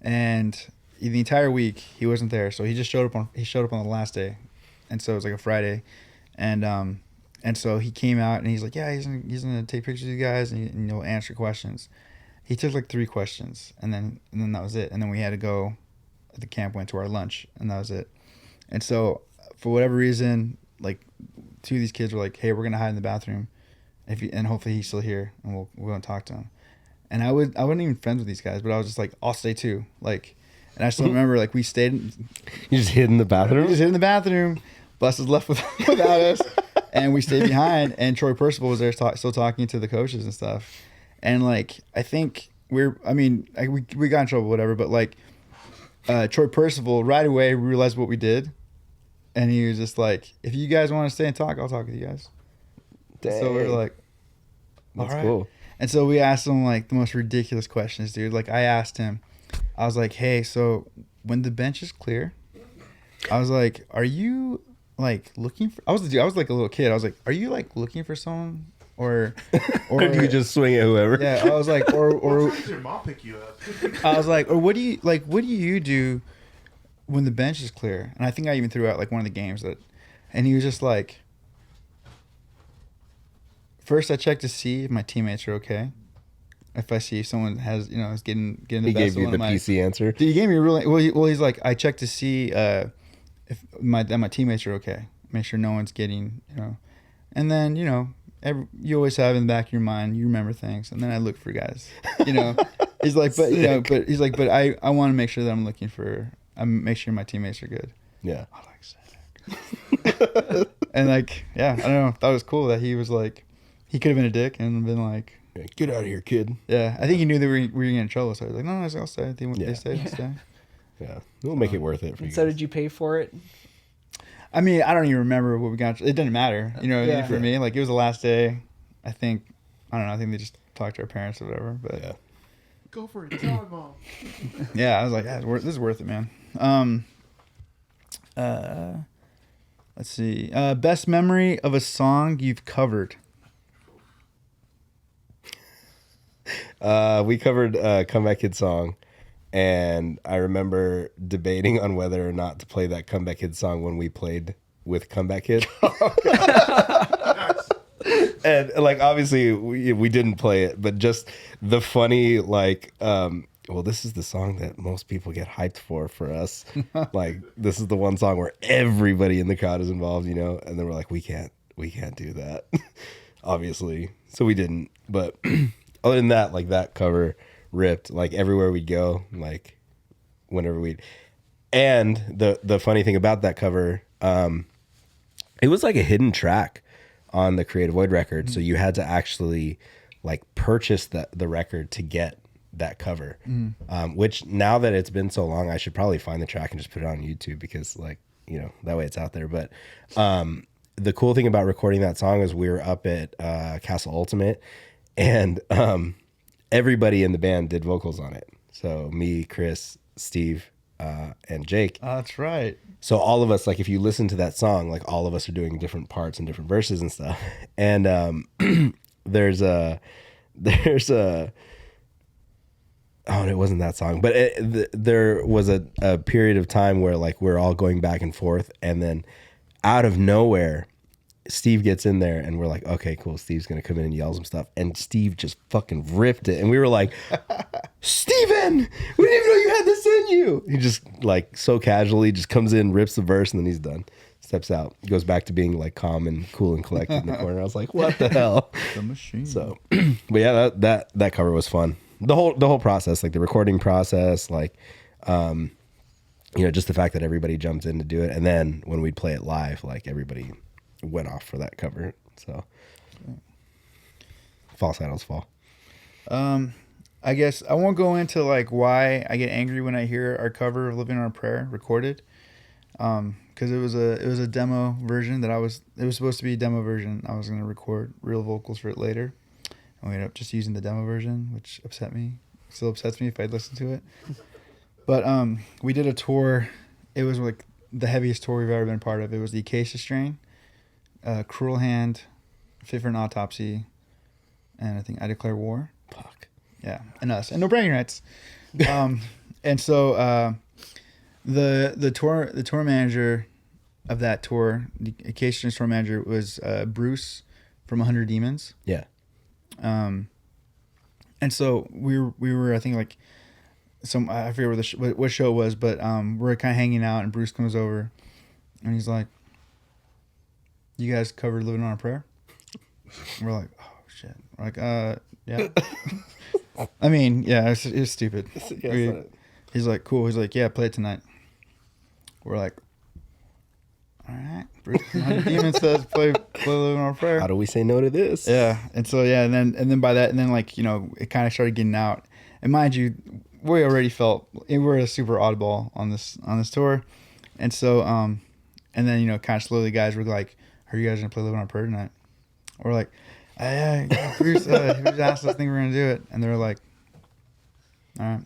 and the entire week he wasn't there. So he just showed up on the last day, and so it was like a Friday, and so he came out and he's like, yeah, he's gonna take pictures of you guys and he'll answer questions. He took like 3 questions, and then that was it. And then we had to go. The camp went to our lunch, and that was it. And so for whatever reason, like 2 of these kids were like, hey, we're gonna hide in the bathroom. And hopefully he's still here, and we'll go and talk to him. And I wasn't even friends with these guys, but I was just like, I'll stay too. Like, and I still remember like we stayed. You just hid in the bathroom. We just hid in the bathroom. Bus was left without us, and we stayed behind. And Troy Percival was there still talking to the coaches and stuff. And like I think we got in trouble, whatever. But like Troy Percival right away realized what we did, and he was just like, if you guys want to stay and talk, I'll talk with you guys. Dang. So we were like, that's cool. And so we asked him like the most ridiculous questions, dude. Like I asked him, I was like, hey, so when the bench is clear, I was like, are you like looking for? I was like a little kid. I was like, are you like looking for someone, or do you just swing at whoever? Yeah, I was like, or does your mom pick you up? I was like, or what do you do when the bench is clear? And I think I even threw out like one of the games and he was just like. First, I check to see if my teammates are okay. If I see someone is getting the he best. He gave you the PC answer. He gave me a really well. He's like, I check to see if my teammates are okay. Make sure no one's getting and then you always have in the back of your mind, you remember things, and then I look for guys. He's like, but he's like, but I want to make sure that make sure my teammates are good. Yeah, I like sick. And like, yeah, I don't know. That was cool that he was like. He could have been a dick and been like, get out of here, kid. Yeah, I think he knew that we were getting in trouble, so I was like, no, I'll stay. They stay. Yeah, we'll make it worth it for you. So did you pay for it? I mean, I don't even remember what we got. It didn't matter, for me. Like, it was the last day. I think they just talked to our parents or whatever. But yeah. Go for it. Tell Mom. Yeah, I was like, yeah, this is worth it, man. Let's see. Best memory of a song you've covered. We covered a Comeback Kid song, and I remember debating on whether or not to play that Comeback Kid song when we played with Comeback Kid. And like obviously we didn't play it, but just the funny like well, this is the song that most people get hyped for us. Like this is the one song where everybody in the crowd is involved, and then we're like, we can't do that. Obviously. So we didn't, but other than that, like that cover ripped like everywhere we'd go, like whenever we'd. And the funny thing about that cover, it was like a hidden track on the Creative Void record, so you had to actually like purchase the record to get that cover. Which now that it's been so long, I should probably find the track and just put it on YouTube because like, you know, that way it's out there. But the cool thing about recording that song is we were up at Castle Ultimate, and everybody in the band did vocals on it. So me, Chris, Steve, and Jake. That's right. So all of us, like if you listen to that song, like all of us are doing different parts and different verses and stuff. And there's a oh, it wasn't that song, but there was a period of time where like we're all going back and forth, and then out of nowhere, Steve gets in there, and we're like, okay, cool. Steve's gonna come in and yell some stuff, and Steve just fucking ripped it, and we were like, Steven, we didn't even know you had this in you. He just like so casually just comes in, rips the verse, and then he's done. Steps out, goes back to being like calm and cool and collected in the corner. I was like, what the hell? The machine. So, but yeah, that cover was fun. The whole process, like the recording process, like, you know, just the fact that everybody jumped in to do it, and then when we'd play it live, like everybody went off for that cover. So, False Idols Fall. I guess I won't go into like why I get angry when I hear our cover of "Living on a Prayer" recorded, because it was a demo version it was supposed to be a demo version. I was gonna record real vocals for it later, and we ended up just using the demo version, which upset me. Still upsets me if I'd listen to it. But we did a tour. It was like the heaviest tour we've ever been part of. It was the Acacia Strain, Cruel Hand, Fit for an Autopsy, and I think I Declare War. Fuck. Yeah, and us, and No Bragging Rights. And so the tour manager of that tour, the Acacia tour manager, was Bruce from 100 Demons. Yeah. And so we were I think like I forget what show it was, but we're kind of hanging out, and Bruce comes over, and he's like, "You guys covered Living on a Prayer?" And we're like, "Oh shit!" We're like, yeah." I mean, yeah, it's stupid. He's like, "Cool." He's like, "Yeah, play it tonight." We're like, "All right." Bruce from 100 Demons says, "Play Living on a Prayer." How do we say no to this? Yeah, and so yeah, and then by that, and then like, you know, it kind of started getting out, and mind you, we already felt we're a super oddball on this tour, and so and then, you know, kind of slowly guys were like, "Are you guys gonna play Living on a Prayer tonight?" We're like, Bruce asked us, think we're gonna do it, and they're like, "All right."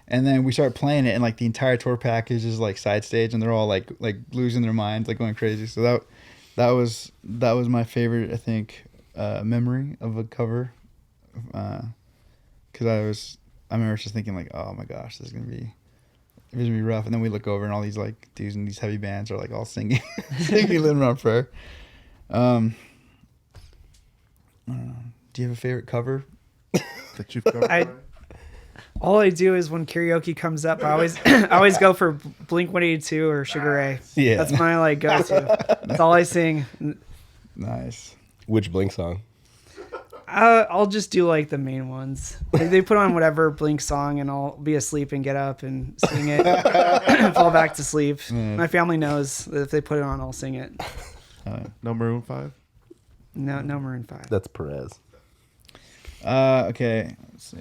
And then we start playing it, and like the entire tour package is like side stage, and they're all like losing their minds, like going crazy. So that was my favorite, I think, memory of a cover, because I remember just thinking like, oh my gosh, this is gonna be rough. And then we look over, and all these like dudes in these heavy bands are like all singing Living on a Prayer. I don't know. Do you have a favorite cover that you've covered? All I do is when karaoke comes up, I always go for Blink-182 or Sugar Ray. Yeah. That's my like go-to. That's all I sing. Nice. Which Blink song? I'll just do like the main ones. Like, they put on whatever Blink song, and I'll be asleep and get up and sing it, and fall back to sleep. My family knows that if they put it on, I'll sing it. No Maroon 5? No Maroon 5. That's Perez. Okay, let's see.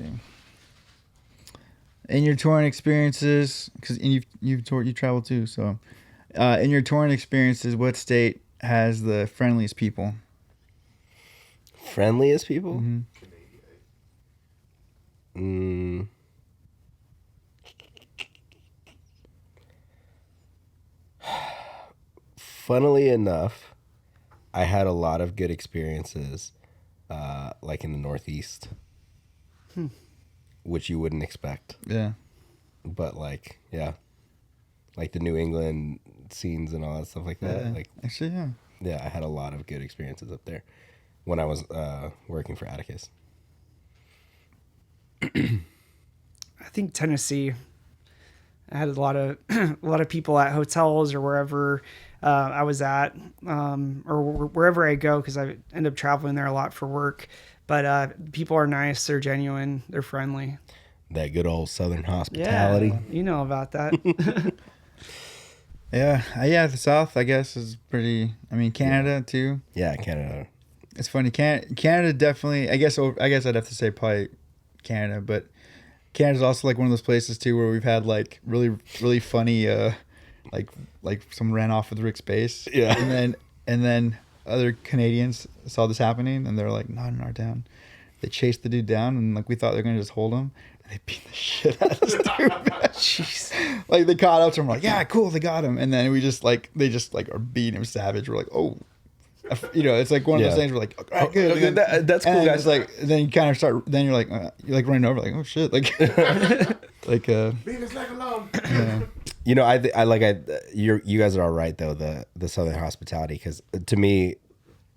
In your touring experiences, because you've toured, you traveled too. So, in your touring experiences, what state has the friendliest people? Friendliest people? Funnily enough, I had a lot of good experiences, like in the Northeast, which you wouldn't expect. Yeah. But like, yeah, like the New England scenes and all that stuff like that. Yeah. Like, Actually, yeah. yeah, I had a lot of good experiences up there when I was working for Atticus. I think Tennessee. I had a lot of people at hotels or wherever. I was at, or wherever I go, because I end up traveling there a lot for work. But people are nice, they're genuine, they're friendly. That good old Southern hospitality. Yeah, you know about that. Yeah, the South, I guess, is pretty. I mean, Canada too. Yeah, Canada. It's funny. Canada definitely. I guess I'd have to say probably Canada, but Canada's also like one of those places too where we've had like really really funny like someone ran off with Rick's bass. Yeah. And then other Canadians saw this happening and they're like, not in our town. They chased the dude down and like we thought they were gonna just hold him. They beat the shit out of this dude. Jeez. Like they caught up to him, like, yeah, cool, they got him. And then they just are beating him savage. We're like, oh, it's like one of those things. We're like, all right, good. Okay, that's cool, guys. It's like then you kind of start. Then you're like running over, like, oh shit, like, like Leave us like alone. Yeah. You guys are all right though. The Southern hospitality, because to me,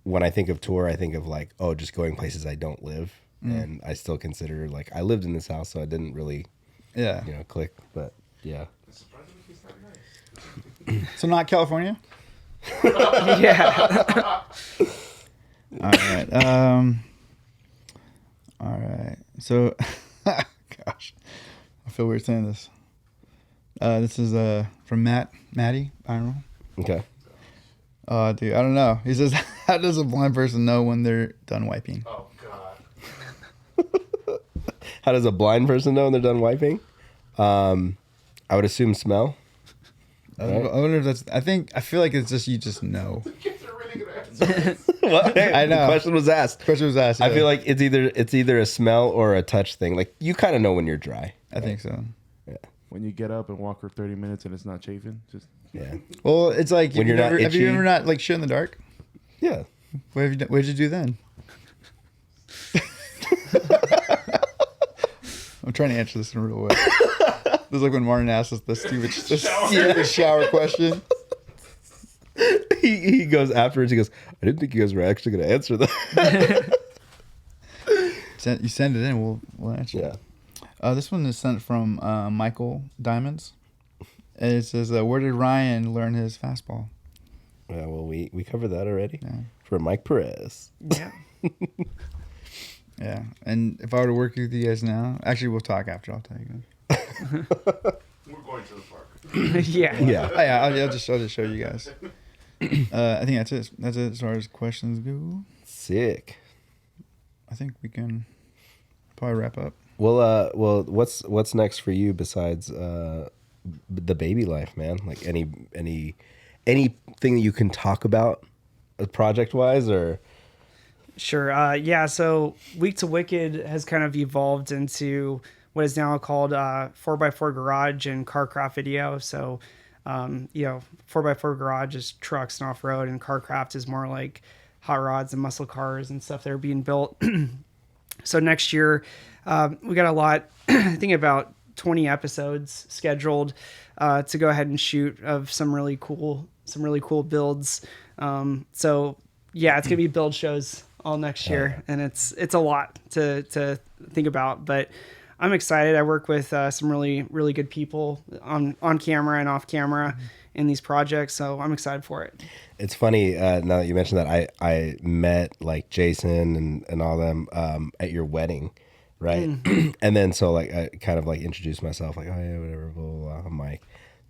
when I think of tour, I think of like, oh, just going places I don't live. And I still consider like I lived in this house, so I didn't really, click. But yeah. So not California. Yeah. All right. All right. So, gosh, I feel weird saying this. This is from Matty. I don't know. Okay. Dude, I don't know. He says, "How does a blind person know when they're done wiping?" Oh God. How does a blind person know when they're done wiping? I would assume smell. I wonder if that's. I feel like it's just you just know. Kids are really good answers. Well, hey, I know. The question was asked. Question was asked. I Yeah. feel like it's either a smell or a touch thing. Like you kind of know when you're dry. I think so. Yeah. When you get up and walk for 30 minutes and it's not chafing, just Yeah. Well, it's like When you're not have you itchy. ever not like shit in the dark? Yeah. What have you done? What did you do then? I'm trying to answer this in a real way. This is like when Martin asked us the stupid shower question. He goes afterwards. He goes, I didn't think you guys were actually going to answer that. You send it in, we'll answer. Yeah. This one is sent from Michael Diamonds. And it says, where did Ryan learn his fastball? Yeah. Well, we covered that already. Yeah. From Mike Perez. Yeah. Yeah. And if I were to work with you guys now, actually, we'll talk after. I'll tell you guys. we're going to the park. Yeah. Yeah. Oh, yeah, I'll just show you guys. I think that's it. That's it as far as questions go. Sick. I think we can probably wrap up. Well, what's next for you besides the baby life, man? Like anything that you can talk about, project wise, or Sure. Yeah. So Week to Wicked has kind of evolved into what is now called 4x4 Garage and Carcraft Video. So, 4x4 Garage is trucks and off road, and Carcraft is more like hot rods and muscle cars and stuff that are being built. So next year, we got a lot, I think about 20 episodes scheduled to go ahead and shoot of some really cool builds. So yeah, it's gonna be build shows all next year, and it's a lot to think about, but I'm excited. I work with some really, really good people on camera and off camera in these projects, so I'm excited for it. it's funny now that you mentioned that I met like Jason and all them at your wedding, right? And then so like I kind of like introduced myself, like, oh yeah, whatever, blah blah blah. I'm Mike.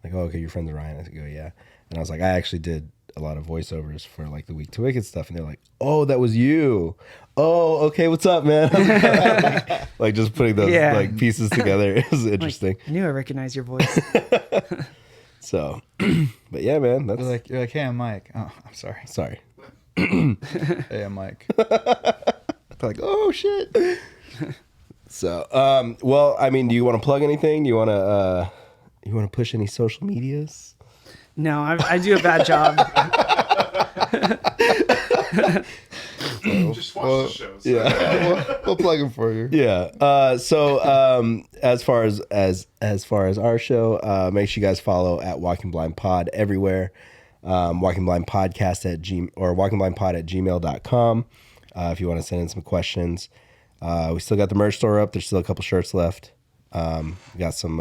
Like, oh okay, you're friends with Ryan. I go, yeah. And I was like, I actually did a lot of voiceovers for like the Week to Wicked stuff, and they're like, oh, that was you. Oh, okay, what's up, man? like just putting those like pieces together. It was interesting. Like, I knew I recognized your voice. So, but yeah, man, that's You're like, hey, I'm Mike. Oh, I'm sorry. sorry. Hey, I'm Mike. Like, oh shit. So, well, I mean, do you want to plug anything? Do you want to push any social medias? No, I do a bad job. Just watch the shows. Yeah. we'll plug them for you. Yeah. So as far as our show, make sure you guys follow at Walking Blind Pod everywhere. Walking Blind Podcast or walkingblindpod@gmail.com. If you want to send in some questions. We still got the merch store up. There's still a couple shirts left. We got some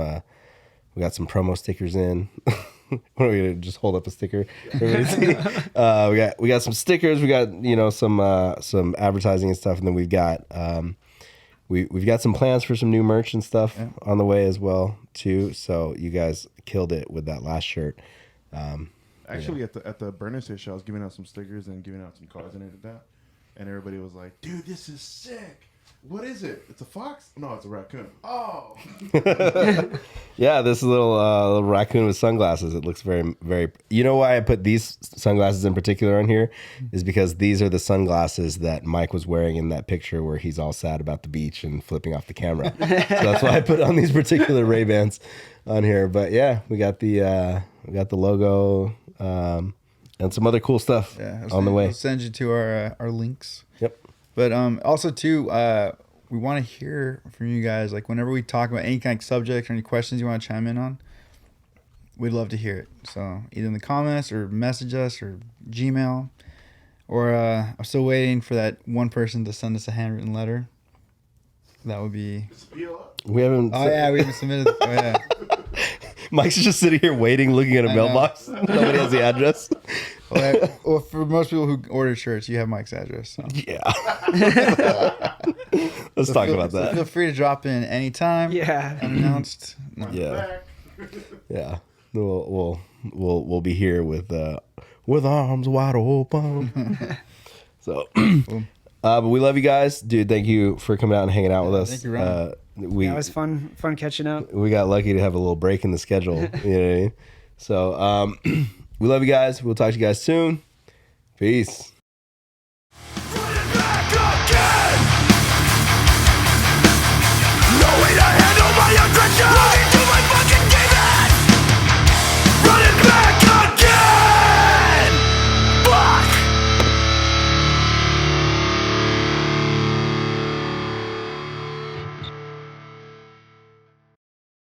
promo stickers in. What are we gonna just hold up a sticker? We got some stickers. We got some advertising and stuff, and then we've got we've got some plans for some new merch and stuff on the way as well too. So you guys killed it with that last shirt. Actually, at the Burner State show, I was giving out some stickers and giving out some cards and everything, and everybody was like, "Dude, this is sick. What is it? It's a fox? No, it's a raccoon. Oh." Yeah, this little raccoon with sunglasses. It looks very, very... You know why I put these sunglasses in particular on here? Is because these are the sunglasses that Mike was wearing in that picture where he's all sad about the beach and flipping off the camera. So that's why I put on these particular Ray-Bans on here. But yeah, we got the logo and some other cool stuff on the way. We'll send you to our links. Yep. But also too, we want to hear from you guys. Like whenever we talk about any kind of subject or any questions you want to chime in on, we'd love to hear it. So either in the comments or message us or Gmail. Or I'm still waiting for that one person to send us a handwritten letter. That would be. We haven't. Oh yeah, we haven't submitted. Oh yeah. Mike's just sitting here waiting, looking at a mailbox. Nobody has the address. Well, for most people who order shirts, you have Mike's address. So. Yeah. Let's talk about that. So feel free to drop in anytime. Yeah. Unannounced. No. Yeah. Yeah. We'll be here with arms wide open. So, but we love you guys, dude. Thank you for coming out and hanging out with us. Thank you, Ryan. It was fun catching up. We got lucky to have a little break in the schedule. You know what I mean? So, we love you guys. We'll talk to you guys soon. Peace.